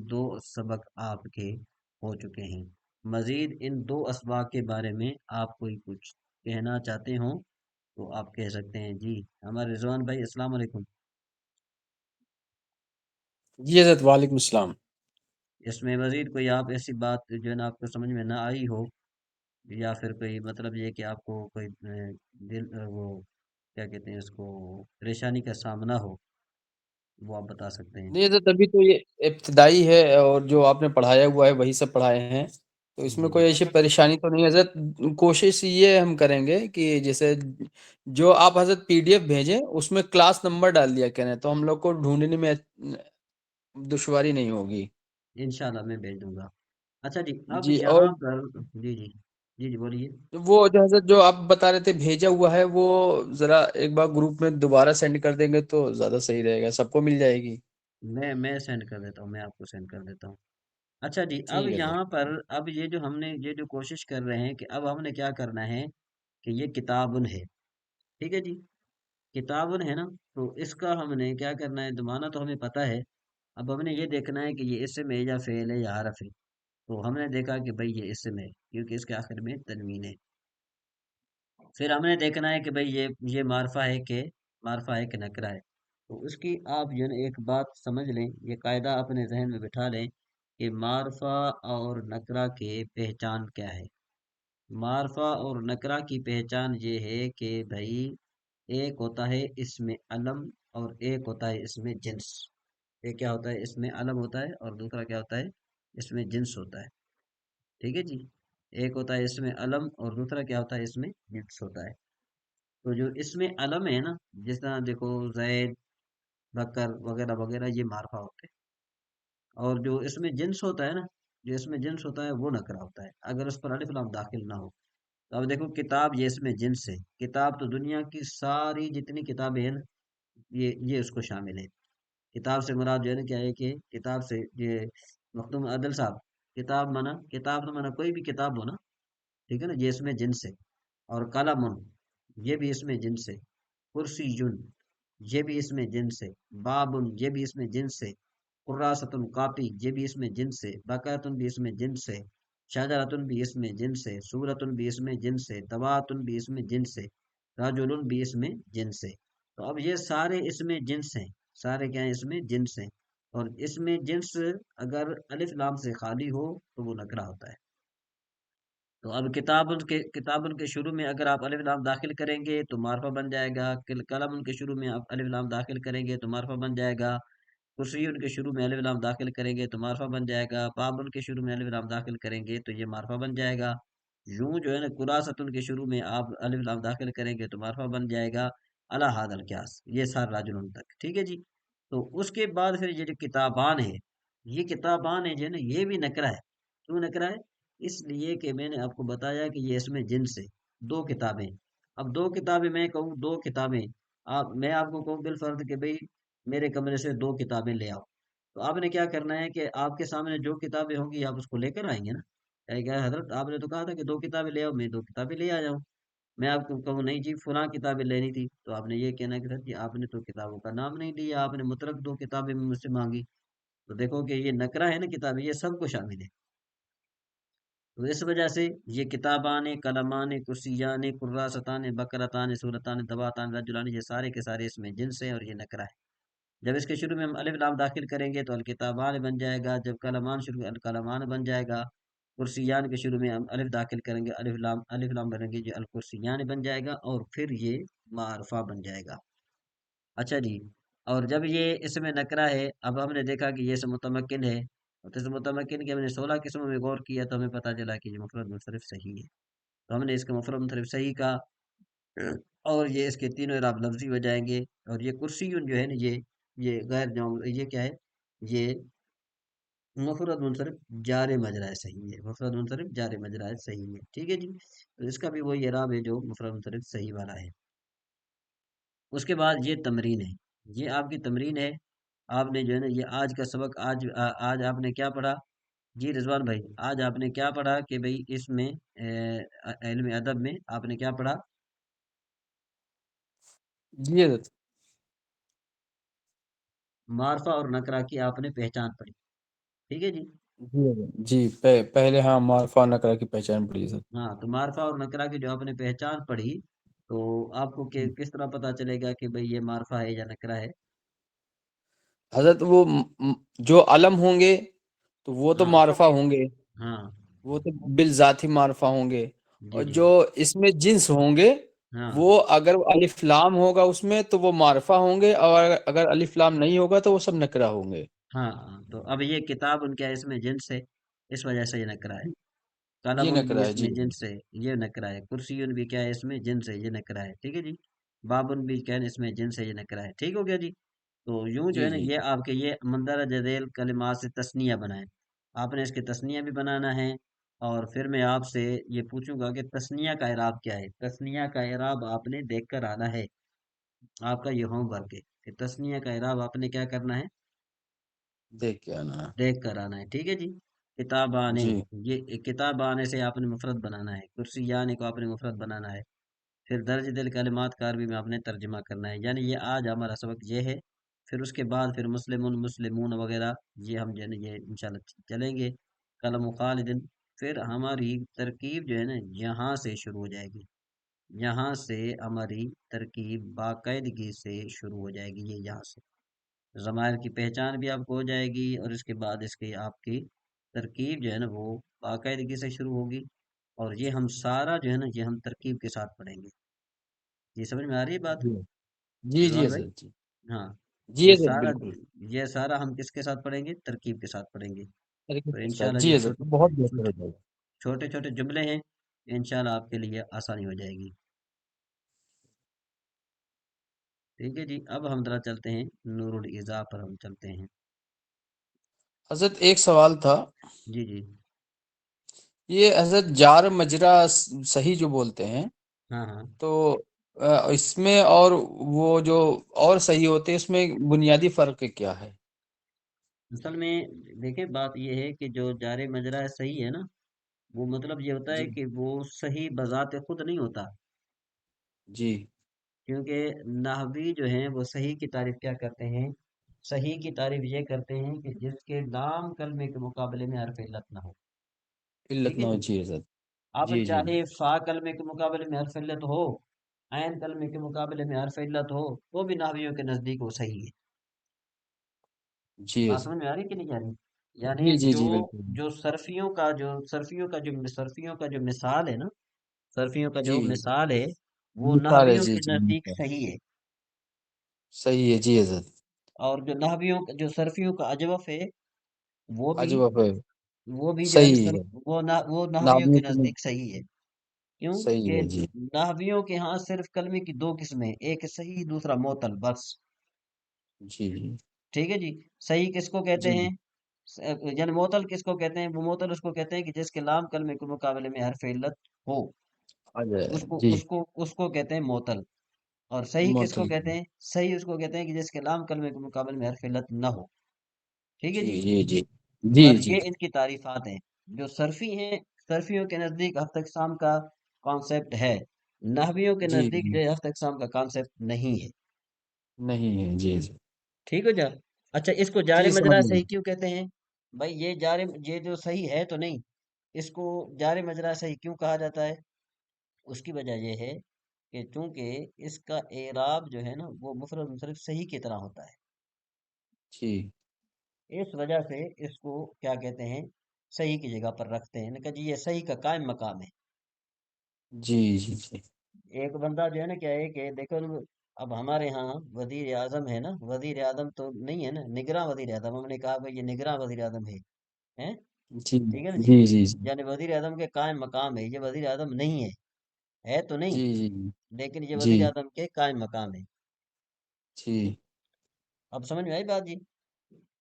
دو سبق آپ کے ہو چکے ہیں، مزید ان دو اسباق کے بارے میں آپ کوئی کچھ کہنا چاہتے ہوں تو آپ کہہ سکتے ہیں۔ جی ہمارے رضوان بھائی، السلام علیکم۔ جی حضرت وعلیکم السلام. اس میں مزید کوئی آپ ایسی بات جو ہے نا آپ کو سمجھ میں نہ آئی ہو، یا پھر کوئی مطلب یہ کہ آپ کو کوئی وہ کیا کہتے ہیں اس کو پریشانی کا سامنا ہو، وہ آپ بتا سکتے ہیں۔ نہیں حضرت ابھی تو یہ ابتدائی ہے اور جو آپ نے پڑھایا ہوا ہے وہی سب پڑھائے ہیں، تو اس میں جی کوئی ایسی پریشانی تو نہیں حضرت. کوشش یہ ہم کریں گے کہ جیسے جو آپ حضرت پی ڈی ایف بھیجیں اس میں کلاس نمبر ڈال دیا کریں تو ہم لوگ کو ڈھونڈنے میں دشواری نہیں ہوگی. انشاءاللہ میں بھیج دوں گا۔ اچھا جی، اب جی. اور یہاں پر جی جی جی جی بولیے۔ وہ جو حضرت جو آپ بتا رہے تھے بھیجا ہوا ہے وہ ذرا ایک بار گروپ میں دوبارہ سینڈ کر دیں گے تو زیادہ صحیح رہے گا، سب کو مل جائے گی. میں سینڈ کر دیتا ہوں، میں آپ کو سینڈ کر دیتا ہوں۔ اچھا جی، اب ٹھیک ہے سر. یہاں پر اب یہ جو ہم نے یہ جو کوشش کر رہے ہیں کہ اب ہم نے کیا کرنا ہے کہ یہ کتابن ہے، ٹھیک ہے جی، کتابن ہے نا، تو اس کا ہم نے کیا کرنا ہے، زمانہ تو ہمیں پتہ ہے، اب ہم نے یہ دیکھنا ہے کہ یہ اسم ہے یا فعل ہے یا حرف ہے۔ تو ہم نے دیکھا کہ بھئی یہ اسم ہے کیونکہ اس کے آخر میں تنوین ہے۔ پھر ہم نے دیکھنا ہے کہ بھئی یہ معرفہ ہے کہ نکرہ ہے۔ تو اس کی آپ جو ہے نا ایک بات سمجھ لیں، یہ قاعدہ اپنے ذہن میں بٹھا لیں کہ معرفہ اور نکرہ کے پہچان کیا ہے۔ معرفہ اور نکرہ کی پہچان یہ ہے کہ بھئی ایک ہوتا ہے اسم علم اور ایک ہوتا ہے اسم جنس۔ ایک کیا ہوتا ہے، اسم علم ہوتا ہے، اور دوسرا کیا ہوتا ہے، اسم جنس ہوتا ہے، ٹھیک ہے جی۔ ایک ہوتا ہے اسم علم اور دوسرا کیا ہوتا ہے، اسم جنس ہوتا ہے۔ تو جو اسم علم ہے نا، جس طرح دیکھو زید، بکر وغیرہ وغیرہ، یہ معرفہ ہوتے ہیں، اور جو اس میں جنس ہوتا ہے نا، جو اس میں جنس ہوتا ہے وہ نکرہ ہوتا ہے اگر اس پر الف لام داخل نہ ہو۔ تو اب دیکھو کتاب، یہ اس میں جنس ہے، کتاب تو دنیا کی ساری جتنی کتابیں ہیں نا، یہ اس کو شامل ہے۔ کتاب سے مراد جو ہے نا کیا ہے کہ کتاب سے یہ مخدوم عدل صاحب، کتاب تو منع کوئی بھی کتاب ہو نا، ٹھیک ہے نا، یہ اس میں جنس ہے۔ اور قلم، یہ بھی اس میں جنس ہے۔ کرسی، یہ بھی اس میں جنس ہے۔ بابن، یہ بھی اس میں جنس ہے۔ قراستن، کاپی، یہ بھی اس میں جنس ہے۔ بقرتن بھی اس میں جنس ہے۔ شجرتن بھی اس میں جنس ہے۔ سورتن بھی اس میں جنس ہے۔ دواتن بھی اس میں جنس ہے۔ رجلن بھی اس میں جنس ہے۔ تو اب یہ سارے اس میں جنس ہیں، سارے کیا ہیں، اس میں جنس ہیں، اور اس میں جنس اگر الف لام سے خالی ہو تو وہ نکرہ ہوتا ہے۔ تو اب کتابن کے شروع میں اگر آپ الف لام داخل کریں گے تو معرفہ بن جائے گا۔ قلم کے شروع میں آپ الف لام داخل کریں گے تو معرفہ بن جائے گا۔ کرسی کے شروع میں الف لام داخل کریں گے تو معرفہ بن جائے گا۔ بابن کے شروع میں الف لام داخل کریں گے تو یہ معرفہ بن جائے گا۔ یوں جو ہے نا قراستن کے شروع میں آپ الف لام داخل کریں گے تو معرفہ بن جائے گا۔ الی ھذا القیاس، یہ سارا راجلن تک، ٹھیک ہے جی۔ تو اس کے بعد پھر یہ جو کتابان ہے، یہ کتابان ہے جو ہے نا، یہ بھی نکرہ ہے۔ کیوں نکرہ ہے؟ اس لیے کہ میں نے آپ کو بتایا کہ یہ اس میں جنس ہے، دو کتابیں۔ اب دو کتابیں، میں کہوں دو کتابیں، میں آپ کو کہوں بالفرض کہ بھئی میرے کمرے سے دو کتابیں لے آؤ، تو آپ نے کیا کرنا ہے کہ آپ کے سامنے جو کتابیں ہوں گی آپ اس کو لے کر آئیں گے نا۔ کہ حضرت آپ نے تو کہا تھا کہ دو کتابیں لے آؤ، میں دو کتابیں لے آ جاؤں۔ میں آپ کو کہوں نہیں جی فلاں کتابیں لینی تھی، تو آپ نے یہ کہنا کہ سر جی آپ نے تو کتابوں کا نام نہیں لیا، آپ نے مطلق دو کتابیں مجھ سے مانگی۔ تو دیکھو کہ یہ نکرہ ہے نا، کتابیں یہ سب کو شامل ہے۔ تو اس وجہ سے یہ کتابان، قلمان، کرسیان، کراستان، بقرتان، سورتان، دواتان، رجلان، یہ سارے کے سارے اس میں جنس ہیں اور یہ نکرہ ہے۔ جب اس کے شروع میں ہم الف لام داخل کریں گے تو الکتابان بن جائے گا، جب قلمان شروع القلمان بن جائے گا۔ کرسیان کے شروع میں ہم الف داخل کریں گے، الف لام بنیں گے، جو الکرسیان بن جائے گا، اور پھر یہ معرفہ بن جائے گا۔ اچھا جی، اور جب یہ اس میں نکرہ ہے، اب ہم نے دیکھا کہ یہ اسم متمکن ہے، اور اس متمکن کے ہم نے 16 قسموں میں غور کیا تو ہمیں پتہ چلا کہ یہ مفرد منصرف صحیح ہے، تو ہم نے اس کا مفرد منصرف صحیح کا، اور یہ اس کے تینوں اعراب لفظی ہو جائیں گے۔ اور یہ کرسیون جو ہے نا، یہ غیر جمع، یہ کیا ہے، یہ مفرد منصرف جار مجرا صحیح ہے، مفرد منصرف جار مجرا صحیح ہے، ٹھیک ہے جی۔ تو اس کا بھی وہی اعراب ہے جو مفرد منصرف صحیح والا ہے۔ اس کے بعد یہ تمرین ہے، یہ آپ کی تمرین ہے۔ آپ نے جو ہے نا یہ آج کا سبق، آج آپ نے کیا پڑھا جی رضوان بھائی؟ آج آپ نے کیا پڑھا کہ بھئی اس میں علم ادب میں آپ نے کیا پڑھا؟ جی حضرت. معرفہ اور نکرہ کی آپ نے پہچان پڑھی، ٹھیک ہے جی۔ جی حضرت. جی پہلے ہاں معرفہ نکرہ کی پہچان پڑی سر. ہاں، تو معرفہ اور نکرہ کی جو آپ نے پہچان پڑھی، تو آپ کو کس طرح پتا چلے گا کہ بھئی یہ معرفہ ہے یا نکرہ ہے؟ حضرت وہ جو علم ہوں گے تو وہ تو ہاں معرفہ ہوں گے، ہاں وہ تو بالذات ہی معرفہ ہوں گے، جی اور جی جو اس میں جنس ہوں گے ہاں وہ اگر الف لام ہوگا اس میں تو وہ معرفہ ہوں گے، اور اگر الف لام نہیں ہوگا تو وہ سب نکرہ ہوں گے۔ ہاں ہاں، تو اب یہ کتاب ان کیا اس میں جنس ہے، اس وجہ سے یہ نکرا ہے۔ قلم یہ ان بھی نکرہ ہے، اس جی میں جنس ہے، یہ نکرا ہے۔ کرسی ان بھی کیا ہے اس میں جنس ہے، یہ نکرا ہے، ٹھیک ہے جی۔ باب ان بھی کیا ہے اس میں جنس ہے، یہ نکرا ہے، ٹھیک ہو گیا جی۔ تو یوں جو جی ہے نا جی یہ آپ کے یہ مندرجہ ذیل کلمات سے تثنیہ بنائیں، آپ نے اس کے تثنیہ بھی بنانا ہے، اور پھر میں آپ سے یہ پوچھوں گا کہ تثنیہ کا اعراب کیا ہے۔ تثنیہ کا اعراب آپ نے دیکھ کر آنا ہے، آپ کا یہ ہوم ورک ہے کہ تثنیہ کا اعراب آپ نے کیا کرنا ہے، دیکھ کے آنا ہے۔ دیکھ کر آنا ہے، ٹھیک ہے جی۔ کتاب آنے، جی یہ کتاب آنے سے آپ نے مفرد بنانا ہے، کرسی آنے کو آپ نے مفرد بنانا ہے، پھر درج دل کلمات کا عربی میں آپ نے ترجمہ کرنا ہے، یعنی یہ آج ہمارا سبق یہ ہے۔ پھر اس کے بعد پھر مسلمون مسلمون وغیرہ یہ ہم جو ہے نا یہ انشاءاللہ چلیں گے، قلم خالدن۔ پھر ہماری ترکیب جو ہے نا یہاں سے شروع ہو جائے گی، یہاں سے ہماری ترکیب باقاعدگی سے شروع ہو جائے گی، یہ یہاں سے ضمائر کی پہچان بھی آپ کو ہو جائے گی، اور اس کے بعد اس کی آپ کی ترکیب جو ہے نا وہ باقاعدگی سے شروع ہوگی، اور یہ ہم سارا جو ہے نا یہ ہم ترکیب کے ساتھ پڑھیں گے۔ یہ سمجھ میں آ رہی ہے بات جی جی جی رضوان بھائی؟ حضرت، جی ہاں، جی یہ حضرت سارا بالکل، یہ سارا ہم کس کے ساتھ پڑھیں گے، ترکیب کے ساتھ پڑھیں گے، طریقے تو کے ساتھ، انشاءاللہ جی یہ حضرت چھوٹے بہت بہتر چھوٹے ہو جائے گا۔ چھوٹے چھوٹے جملے ہیں، انشاءاللہ آپ کے لیے آسانی ہو جائے گی، ٹھیک ہے جی۔ اب ہم ذرا چلتے ہیں نور الایضاح پر، ہم چلتے ہیں۔ حضرت ایک سوال تھا، جی جی یہ حضرت جار مجرا صحیح جو بولتے ہیں ہاں ہاں، تو اس میں اور وہ جو اور صحیح ہوتے ہیں اس میں بنیادی فرق کیا ہے؟ اصل میں دیکھیں بات یہ ہے کہ جو جار مجرا ہے صحیح ہے نا، وہ مطلب یہ ہوتا ہے جی کہ وہ صحیح بذات خود نہیں ہوتا، جی کیونکہ نحوی جو ہیں وہ صحیح کی تعریف کیا کرتے ہیں، صحیح کی تعریف یہ کرتے ہیں کہ جس کے لام کلمے کے مقابلے میں حرف علت نہ ہو، علت ٹھیک ہے نہ ہو، جی۔ جی حضرت، اب جی جی چاہے فا کلمے کے مقابلے میں حرف علت ہو، عین کلمے کے مقابلے میں حرف علت ہو، وہ بھی نحویوں کے نزدیک وہ صحیح ہے۔ جی بات حضرت، سمجھ میں آ رہی کہ نہیں آ رہی؟ یعنی جی جی جو جی بالکل، جو صرفیوں کا جو مثال ہے نا، صرفیوں کا جو جی مثال ہے وہ مثال ہے، نحویوں جی کے جی نزدیک مثال، صحیح ہے، صحیح ہے، جی حضرت، اور جو نحویوں جو صرفیوں کا اجوف ہے وہ بھی عجب ہے، وہ بھی جو ہے نا صحیح ہے، وہ نحویوں کے نابیوں کے نزدیک صحیح ہے، کیوں صحیح کہ ہے، جی نحویوں کے ہاں صرف کلمے کی دو قسمیں ہیں، ایک صحیح دوسرا معطل، بس، جی جی ٹھیک ہے جی۔ صحیح کس کو کہتے جی ہیں، یعنی معطل کس کو کہتے ہیں، وہ معطل اس کو کہتے ہیں کہ جس کے لام کلمے کے مقابلے میں حرف علت ہو، آ جائے، اس کو جی اس کو اس کو کہتے ہیں معطل۔ اور صحیح کس کو معطل، کہتے ہیں، صحیح اس کو کہتے ہیں کہ جس کے لام کلمے کے مقابلے میں حرف علت نہ ہو، ٹھیک ہے جی جی۔ جی جی جی اور جی یہ ان کی تعریفات ہیں، جو صرفی ہیں، صرفیوں کے نزدیک ہفت اقسام کا کانسیپٹ ہے، نحویوں کے جی نزدیک جی جو ہے ہفت اقسام کا کانسیپٹ نہیں ہے، نہیں ہے، جی جی ٹھیک ہو جا۔ اچھا، اس کو جار جی سمجھ مجرا گیا، صحیح کیوں کہتے ہیں؟ بھائی یہ جو صحیح ہے تو نہیں، اس کو جار مجرا صحیح کیوں کہا جاتا ہے؟ اس کی وجہ یہ ہے کہ چونکہ اس کا اعراب جو ہے نا وہ مفرد منصرف صحیح کی طرح ہوتا جی ہے، اس وجہ سے اس کو کیا کہتے ہیں، صحیح کی جگہ پر رکھتے ہیں کہ جی یہ صحیح کا قائم مقام ہے۔ جی جی جی ایک بندہ جو ہے نا کیا ہے کہ دیکھو، اب ہمارے ہاں وزیر اعظم ہے نا، وزیر اعظم تو نہیں ہے نا، نگراں وزیر اعظم، ہم نے کہا بھائی یہ نگراں وزیر اعظم ہے، ہیں؟ جی ٹھیک ہے نا جی، جی جی جی یعنی وزیر اعظم کے قائم مقام ہے، یہ وزیر اعظم نہیں ہے تو نہیں، جی جی لیکن یہ جی وزیر اعظم کے قائم مقام ہے۔ جی اب سمجھ میں آئی بات جی؟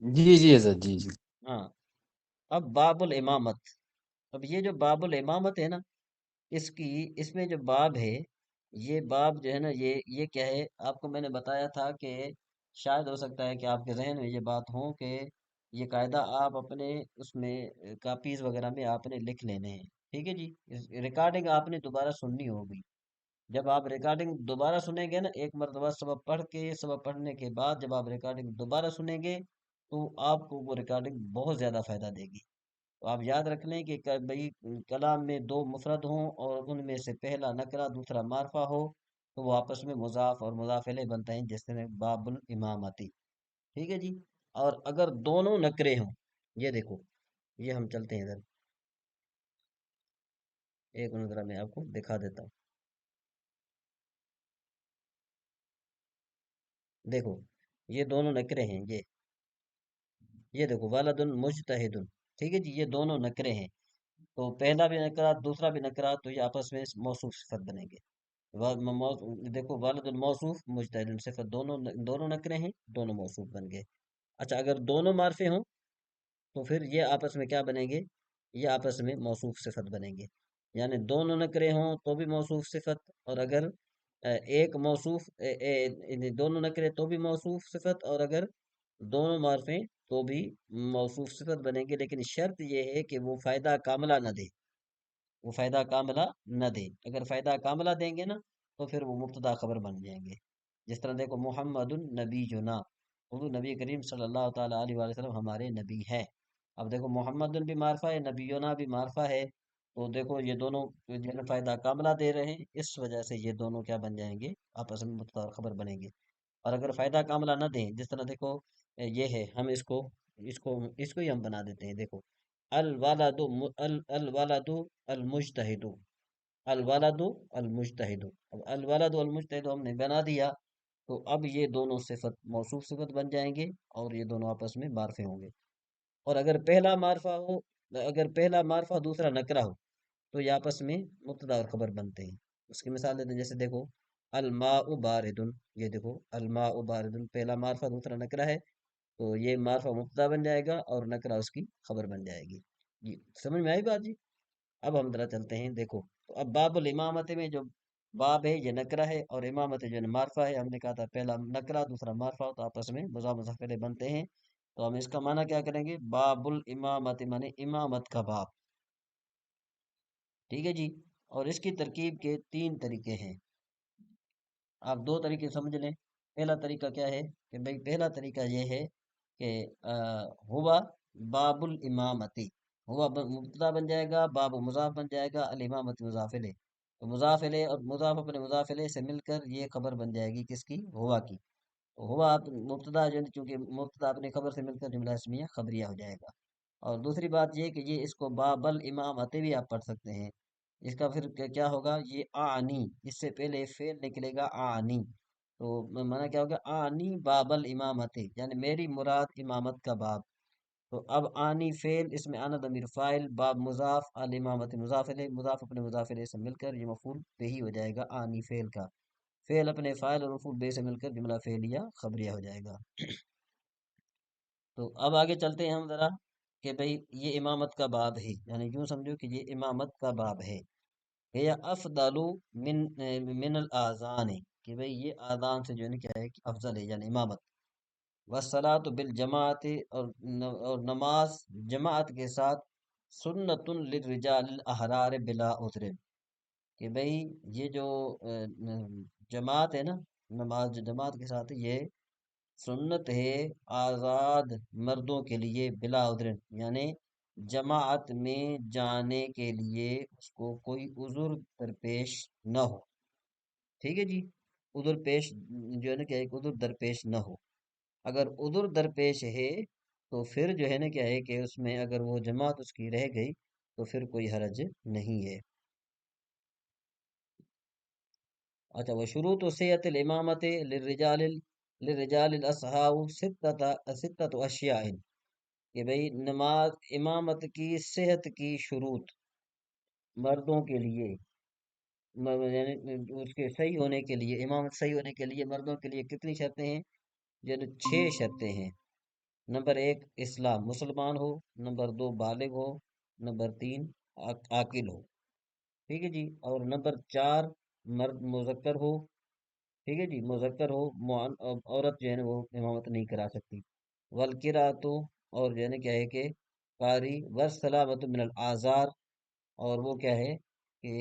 جی جی حضرت، جی جی ہاں، اب باب الامامت، اب یہ جو باب الامامت ہے نا، اس میں جو باب ہے، یہ باب جو ہے نا یہ کیا ہے، آپ کو میں نے بتایا تھا کہ شاید ہو سکتا ہے کہ آپ کے ذہن میں یہ بات ہو کہ یہ قاعدہ آپ اپنے اس میں کاپیز وغیرہ میں آپ نے لکھ لینے ہیں، ٹھیک ہے جی۔ ریکارڈنگ آپ نے دوبارہ سننی ہوگی، جب آپ ریکارڈنگ دوبارہ سنیں گے نا، ایک مرتبہ سبق پڑھ کے، سبق پڑھنے کے بعد جب آپ ریکارڈنگ دوبارہ سنیں گے تو آپ کو وہ ریکارڈنگ بہت زیادہ فائدہ دے گی۔ تو آپ یاد رکھ لیں کہ بھئی کلام میں دو مفرد ہوں اور ان میں سے پہلا نکرہ دوسرا معرفہ ہو تو وہ آپس میں مضاف اور مضاف الیہ بنتے ہیں، جس میں باب الامامتی، ٹھیک ہے جی۔ اور اگر دونوں نکرے ہوں، یہ دیکھو، یہ ہم چلتے ہیں ادھر، ایک منٹ ذرا میں آپ کو دکھا دیتا ہوں، دیکھو یہ دونوں نکرے ہیں، یہ دیکھو ولد مجتہد، ٹھیک ہے جی، یہ دونوں نکرے ہیں، تو پہلا بھی نکرہ دوسرا بھی نکرہ، تو یہ آپس میں موصوف صفت بنیں گے۔ دیکھو والد الموصوف مجتہد صفت، دونوں نکرے ہیں، دونوں موصوف بن گئے۔ اچھا اگر دونوں معرفے ہوں تو پھر یہ آپس میں کیا بنیں گے؟ یہ آپس میں موصوف صفت بنیں گے، یعنی دونوں نکرے ہوں تو بھی موصوف صفت، اور اگر ایک موصوف دونوں نکرے تو بھی موصوف صفت، اور اگر دونوں معرفیں تو بھی موصوف صفت بنیں گے، لیکن شرط یہ ہے کہ وہ فائدہ کاملہ نہ دے، وہ فائدہ کاملہ نہ دے، اگر فائدہ کاملہ دیں گے نا تو پھر وہ مبتدا خبر بن جائیں گے۔ جس طرح دیکھو محمد النبی جنا، اردو نبی کریم صلی اللہ تعالیٰ علیہ وآلہ وسلم ہمارے نبی ہیں۔ اب دیکھو محمد بھی معرفہ ہے، نبینا بھی معرفہ ہے، تو دیکھو یہ دونوں جن فائدہ کاملہ دے رہے ہیں، اس وجہ سے یہ دونوں کیا بن جائیں گے؟ آپس میں مبتدا خبر بنیں گے۔ اور اگر فائدہ کاملہ نہ دیں، جس طرح دیکھو یہ ہے، ہم اس کو ہی ہم بنا دیتے ہیں، دیکھو الولد الولد المجتہد، الولد المجتہد، اب الولد المجتہد ہم نے بنا دیا، تو اب یہ دونوں صفت موصوف صفت بن جائیں گے، اور یہ دونوں آپس میں معرفے ہوں گے۔ اور اگر پہلا معرفہ دوسرا نکرہ ہو تو یہ آپس میں مبتدا اور خبر بنتے ہیں۔ اس کی مثال دیتے ہیں، جیسے دیکھو الماء باردن، یہ دیکھو الماء باردن، پہلا معرفہ دوسرا نکرہ ہے، تو یہ معرفہ مبتدا بن جائے گا اور نکرہ اس کی خبر بن جائے گی۔ جی سمجھ میں آئی بات جی؟ اب ہم ذرا چلتے ہیں، دیکھو تو اب باب الامامت میں جو باب ہے یہ نکرہ ہے، اور امامت جو ہے معرفہ ہے، ہم نے کہا تھا پہلا نکرہ دوسرا معرفہ تو آپس میں مضاف مضاف الیہ بنتے ہیں، تو ہم اس کا معنی کیا کریں گے؟ باب الامامت معنی امامت کا باب، ٹھیک ہے جی۔ اور اس کی ترکیب کے 3 طریقے ہیں، آپ 2 طریقے سمجھ لیں۔ پہلا طریقہ کیا ہے کہ بھئی پہلا طریقہ یہ ہے کہ ہوا باب الامامتی، ہوا مبتدا بن جائے گا، باب مضاف بن جائے گا، الامامت مضاف الیہ، تو مضاف الیہ اور مضاف اپنے مضاف الیہ سے مل کر یہ خبر بن جائے گی کس کی؟ ہوا کی، تو ہوا مبتدا جو ہے چونکہ مبتدا اپنی خبر سے مل کر جملہ اسمیہ خبریہ ہو جائے گا۔ اور دوسری بات یہ کہ یہ اس کو باب الامامت بھی آپ پڑھ سکتے ہیں، اس کا پھر کیا ہوگا؟ یہ آنی، اس سے پہلے فعل نکلے گا آنی، تو معنی کیا ہوگا؟ آنی باب الامامت، یعنی میری مراد امامت کا باب، تو اب آنی فعل، اس میں آنا ضمیر فاعل، باب مضاف، الامامت مضاف الیہ، مضاف اپنے مضاف الیہ سے مل کر یہ مفعول بہ ہو جائے گا آنی فعل کا، فعل اپنے فاعل اور مفعول بہ سے مل کر جملہ فعلیہ خبریہ ہو جائے گا۔ تو اب آگے چلتے ہیں ہم ذرا کہ بھئی یہ امامت کا باب ہے، یعنی یوں سمجھو کہ یہ امامت کا باب ہے، یا افضل من من الاذان، کہ بھئی یہ آذان سے جو ہے نا کیا ہے کہ افضل ہے، یعنی امامت، والصلاۃ بالجماعت، اور نماز جماعت کے ساتھ، سنت للرجال الاحرار بلا عذر، کہ بھئی یہ جو جماعت ہے نا، نماز جو جماعت کے ساتھ ہے، یہ سنت ہے آزاد مردوں کے لیے بلا عذر، یعنی جماعت میں جانے کے لیے اس کو کوئی عذر درپیش نہ ہو، ٹھیک ہے جی، عذر پیش جو ہے نا کہ ایک عذر درپیش نہ ہو، اگر عذر درپیش ہے تو پھر جو ہے نا کیا ہے کہ اس میں اگر وہ جماعت اس کی رہ گئی تو پھر کوئی حرج نہیں ہے۔ اچھا وہ شروط صحت الامامت للرجال الاصحاب ستۃ اشیاء، کہ بھئی نماز امامت کی صحت کی شروط مردوں کے لیے، یعنی اس کے صحیح ہونے کے لیے، امامت صحیح ہونے کے لیے مردوں کے لیے کتنی شرطیں ہیں؟ یعنی 6 شرطیں ہیں۔ نمبر 1 اسلام، مسلمان ہو، نمبر 2 بالغ ہو، نمبر 3 عاقل ہو، ٹھیک ہے جی، اور نمبر 4 مرد مذکر ہو، ٹھیک ہے جی، مذکر ہو، عورت جو ہے نا وہ امامت نہیں کرا سکتی، والقراءۃ، اور جو ہے نا کیا ہے کہ قاری، والسلامۃ من الاعذار، اور وہ کیا ہے کہ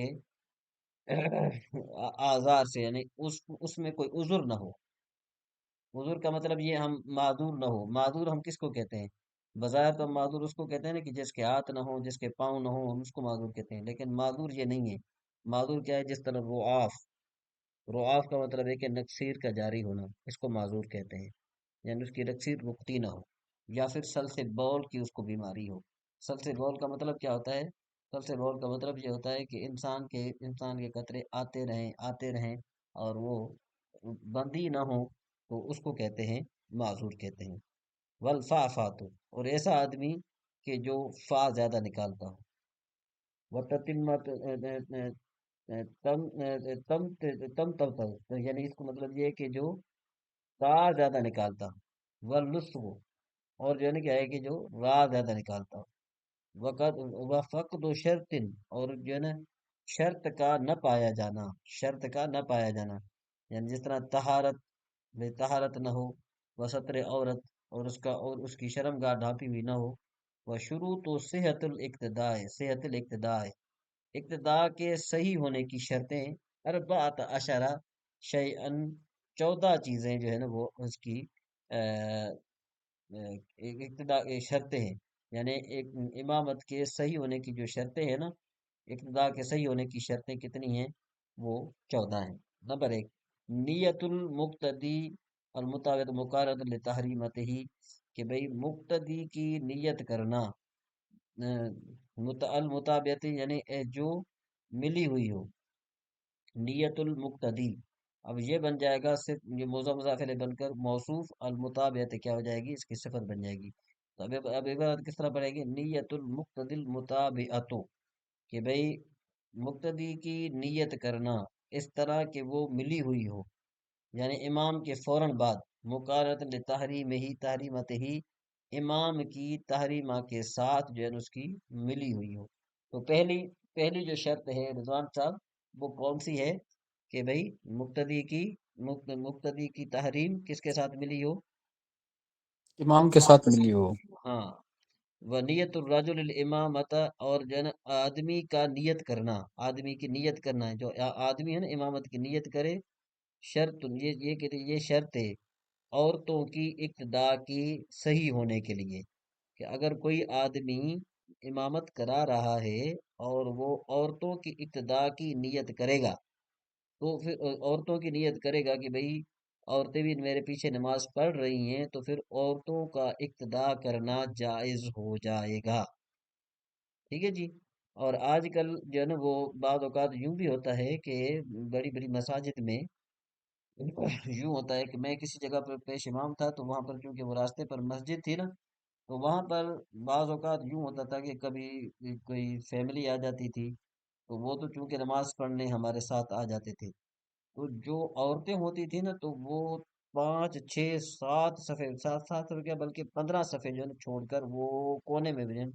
آزار سے، یعنی اس میں کوئی عذر نہ ہو، عذر کا مطلب یہ ہم معذور نہ ہو، معذور ہم کس کو کہتے ہیں؟ بظاہر تو معذور اس کو کہتے ہیں نا کہ جس کے ہاتھ نہ ہو، جس کے پاؤں نہ ہو، ہم اس کو معذور کہتے ہیں، لیکن معذور یہ نہیں ہے، معذور کیا ہے؟ جس طرح رعاف، رعاف کا مطلب ہے کہ نقصیر کا جاری ہونا، اس کو معذور کہتے ہیں، یعنی اس کی نقصیر رکتی نہ ہو، یا پھر سلسل بول کی اس کو بیماری ہو۔ سلسل بول کا مطلب کیا ہوتا ہے؟ سلسل بول کا مطلب یہ ہوتا ہے کہ انسان کے قطرے آتے رہیں اور وہ بندی نہ ہو، تو اس کو کہتے ہیں معذور کہتے ہیں۔ والفعفاتو، اور ایسا آدمی کہ جو فا زیادہ نکالتا ہو۔ وتتمت تم تم تم تم تم، یعنی اس کو مطلب یہ ہے کہ جو تا زیادہ نکالتا ہو۔ واللسو، اور جو ہے نا کیا ہے کہ جو را زیادہ نکالتا ہو۔ وفقد شرط، اور جو ہے نا شرط کا نہ پایا جانا، شرط کا نہ پایا جانا، یعنی جس طرح طہارت نہ ہو، وستر عورت، اور اس کی شرم گاہ ڈھانپی ہوئی نہ ہو۔ وہ شروع تو صحت الاقتداء، اقتداء کے صحیح ہونے کی شرطیں، اربعۃ عشرہ شیئن، 14 چیزیں جو ہے نا وہ اس کی اقتداء شرطیں ہیں، یعنی ایک امامت کے صحیح ہونے کی جو شرطیں ہیں نا، اقتداء کے صحیح ہونے کی شرطیں کتنی ہیں؟ وہ 14 ہیں۔ نمبر 1، نیت المقتدی المطابق مقارنۃ لتحریمتہ، کہ بھئی مقتدی کی نیت کرنا المطابعت، یعنی جو ملی ہوئی ہو، نیت المقتدی، اب یہ بن جائے گا صرف یہ موضوع مضاف الیہ بن کر موصوف، المطابعت کیا ہو جائے گی؟ اس کی صفت بن جائے گی۔ تو اب عبارت کس طرح پڑھے گی؟ نیت المقتدی المطابعت، کہ بھئی مقتدی کی نیت کرنا اس طرح کہ وہ ملی ہوئی ہو، یعنی امام کے فوراً بعد، مقارنۃ لتحریم ہی تحریمت ہی، امام کی تحریمہ کے ساتھ جو ہے اس کی ملی ہوئی ہو۔ تو پہلی جو شرط ہے رضوان صاحب، وہ کون سی ہے؟ کہ بھئی مقتدی کی تحریم کس کے ساتھ ملی ہو؟ امام کے ساتھ ملی ہو۔ ہاں، نیت الرجل الامامت، اور جو ہے نا آدمی کا نیت کرنا، آدمی کی نیت کرنا ہے، جو آدمی ہے نا امامت کی نیت کرے، شرط یہ شرط ہے عورتوں کی اقتداء کی صحیح ہونے کے لیے، کہ اگر کوئی آدمی امامت کرا رہا ہے اور وہ عورتوں کی اقتداء کی نیت کرے گا، تو پھر عورتوں کی نیت کرے گا کہ بھئی عورتیں بھی میرے پیچھے نماز پڑھ رہی ہیں، تو پھر عورتوں کا اقتداء کرنا جائز ہو جائے گا۔ ٹھیک ہے جی۔ اور آج کل جو ہے نا وہ بعض اوقات یوں بھی ہوتا ہے کہ بڑی بڑی مساجد میں یوں ہوتا ہے کہ میں کسی جگہ پر پیش امام تھا، تو وہاں پر چونکہ وہ راستے پر مسجد تھی نا، تو وہاں پر بعض اوقات یوں ہوتا تھا کہ کبھی کوئی فیملی آ جاتی تھی، تو وہ تو چونکہ نماز پڑھنے ہمارے ساتھ آ جاتے تھے، تو جو عورتیں ہوتی تھی نا، تو وہ 5 6 7 صفحے، 7 کیا بلکہ 15 صفحے جو ہے نا چھوڑ کر وہ کونے میں بھی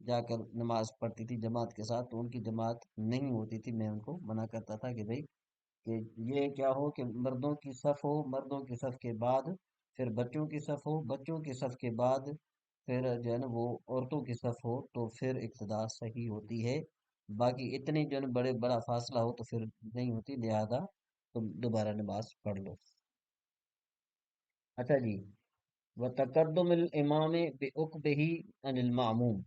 جا کر نماز پڑھتی تھی جماعت کے ساتھ، تو ان کی جماعت نہیں ہوتی تھی۔ میں ان کو منع کرتا تھا کہ بھئی کہ یہ کیا ہو کہ مردوں کی صف ہو، مردوں کی صف کے بعد پھر بچوں کی صف ہو، بچوں کی صف کے بعد پھر جو ہے نا وہ عورتوں کی صف ہو، تو پھر اقتداء صحیح ہوتی ہے۔ باقی اتنے جو ہے نا بڑا فاصلہ ہو تو پھر نہیں ہوتی، لہذا تم دوبارہ نماز پڑھ لو۔ اچھا جی، وتقدم الامام بعقبہ عن الماموم،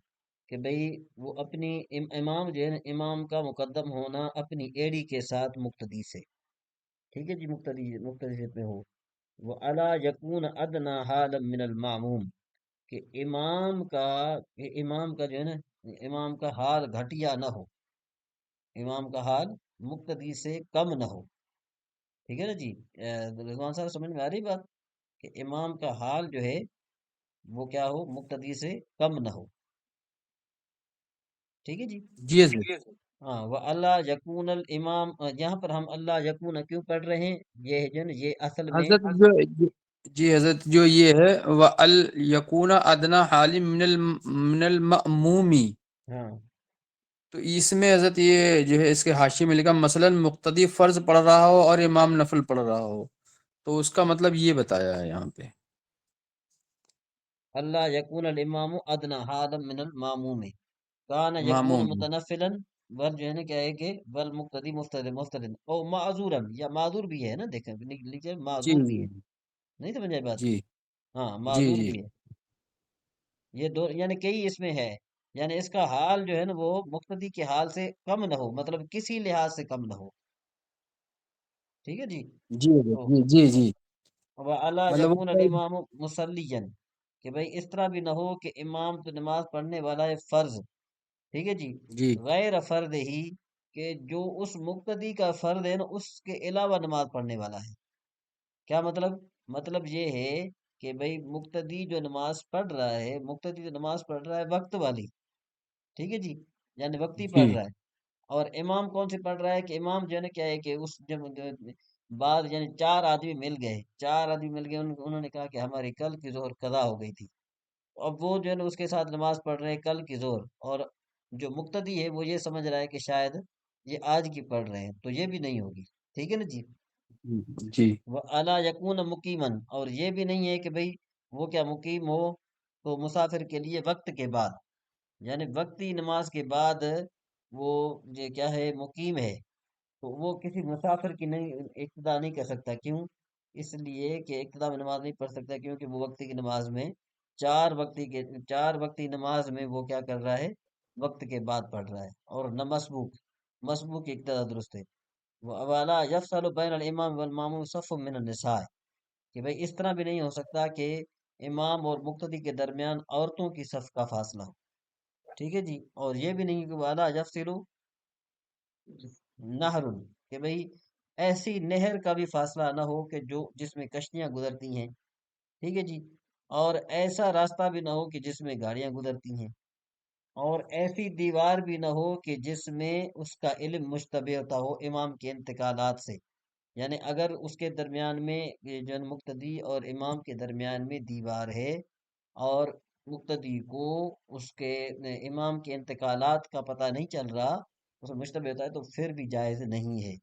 کہ بھئی وہ اپنی امام جو ہے نا، امام کا مقدم ہونا اپنی ایڑی کے ساتھ مقتدی سے، ٹھیک ہے جی، مقتدی سے پہ ہو۔ وہ الا یکون ادنا حالا من الماموم، کہ امام کا جو ہے نا، امام کا حال گھٹیا نہ ہو، امام کا حال مقتدی سے کم نہ ہو۔ ٹھیک ہے نا جی، رضوان صاحب سمجھ میں آ رہی بات؟ کہ امام کا حال جو ہے وہ کیا ہو؟ مقتدی سے کم نہ ہو۔ ٹھیک ہے جی۔ جی حضرت۔ ہاں، وہ اللہ یکون الامام، یہاں پر ہم اللہ یکون کیوں پڑھ رہے ہیں؟ یہ جو ہے نا، یہ اصل میں حضرت جی حضرت، جو یہ ہے وَأَلْ ادنا حال من المأمومی، ہاں تو اس میں حضرت یہ جو ہے اس کے حاشیے میں لکھا مثلا مقتدی فرض پڑھ رہا ہو اور امام نفل پڑھ رہا ہو، تو اس کا مطلب یہ بتایا ہے یہاں پہ۔ اللہ یکون الامام ادنا حالا من الماموم، کان یکون ماموم متنفلا، ور جو ہے نا کیا ہے کہ والمقتدی مفتدن او معذورا، یا معذور بھی ہے نا، دیکھیں لیجیے جی معذور بھی ہے، نہیں سمجھ آئی بات؟ جی ہاں، جی معذور جی بھی ہے، یہ دو یعنی کئی اس میں ہے، یعنی اس کا حال جو ہے نا وہ مقتدی کے حال سے کم نہ ہو، مطلب کسی لحاظ سے کم نہ ہو۔ ٹھیک ہے جی۔ جی حضرت، جی جی جی، وَأَلَا مطلب يَكُونَ الْإِمَامُ مُصَلِّيًا، کہ بھائی اس طرح بھی نہ ہو کہ امام تو نماز پڑھنے والا ہے فرض، ٹھیک ہے جی، جی غیر فرد ہی، کہ جو اس مقتدی کا فرض ہے نا اس کے علاوہ نماز پڑھنے والا ہے۔ کیا مطلب؟ مطلب یہ ہے کہ بھائی مقتدی جو نماز پڑھ رہا ہے، مقتدی جو نماز پڑھ رہا ہے وقت والی، ٹھیک ہے جی، یعنی وقتی جی پڑھ رہا ہے، اور امام کون سے پڑھ رہا ہے کہ امام جو ہے نا کیا ہے کہ اس جب بعد یعنی چار آدمی مل گئے، انہوں نے کہا کہ ہماری کل کی ظہر قضا ہو گئی تھی، اب وہ جو ہے نا اس کے ساتھ نماز پڑھ رہے ہیں کل کی ظہر، اور جو مقتدی ہے وہ یہ سمجھ رہا ہے کہ شاید یہ آج کی پڑھ رہے ہیں، تو یہ بھی نہیں ہوگی، ٹھیک ہے نا جی۔ جی وہ الا یکون مقیمن، اور یہ بھی نہیں ہے کہ بھئی وہ کیا مقیم ہو تو مسافر کے لیے وقت کے بعد، یعنی وقتی نماز کے بعد وہ یہ کیا ہے مقیم ہے، تو وہ کسی مسافر کی نہیں اقتدا نہیں کر سکتا، کیوں؟ اس لیے کہ اقتدا میں نماز نہیں پڑھ سکتا، کیونکہ وہ وقتی کی نماز میں چار وقتی نماز میں وہ کیا کر رہا ہے، وقت کے بعد پڑھ رہا ہے، اور نہ مسبوق کی اقتدا درست ہے۔ وہ اوالا یفصل بین الامام والماموم صف من النساء، کہ بھئی اس طرح بھی نہیں ہو سکتا کہ امام اور مقتدی کے درمیان عورتوں کی صف کا فاصلہ ہو، ٹھیک ہے جی، اور یہ بھی نہیں کہ والا یفصل نہر، کہ بھئی ایسی نہر کا بھی فاصلہ نہ ہو کہ جس میں کشتیاں گزرتی ہیں، ٹھیک ہے جی، اور ایسا راستہ بھی نہ ہو کہ جس میں گاڑیاں گزرتی ہیں، اور ایسی دیوار بھی نہ ہو کہ جس میں اس کا علم مشتبہ ہوتا ہو امام کے انتقالات سے، یعنی اگر اس کے درمیان میں یہ جو مقتدی اور امام کے درمیان میں دیوار ہے، اور مقتدی کو اس کے امام کے انتقالات کا پتہ نہیں چل رہا، اس میں مشتبہ ہوتا ہے، تو پھر بھی جائز نہیں ہے،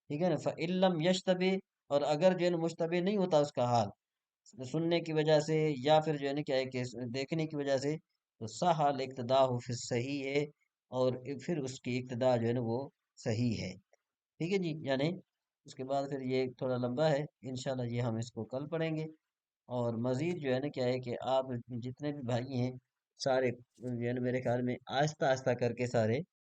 ٹھیک ہے نا۔ فَإِلَّمْ يَشْتَبِهْ، اور اگر جو ہے نا مشتبہ نہیں ہوتا اس کا حال، سننے کی وجہ سے یا پھر جو ہے نا کیا ہے کہ دیکھنے کی وجہ سے، تو صح الاقتداء فی الصحیح ہے، اور پھر اس کی اقتداء جو ہے نا وہ صحیح ہے، ٹھیک ہے جی، یعنی اس کے بعد پھر یہ تھوڑا لمبا ہے، انشاءاللہ یہ ہم اس کو کل پڑھیں گے، اور مزید جو ہے نا کیا ہے کہ آپ جتنے بھی بھائی ہیں سارے جو ہے نا میرے خیال میں آہستہ آہستہ کر کے سارے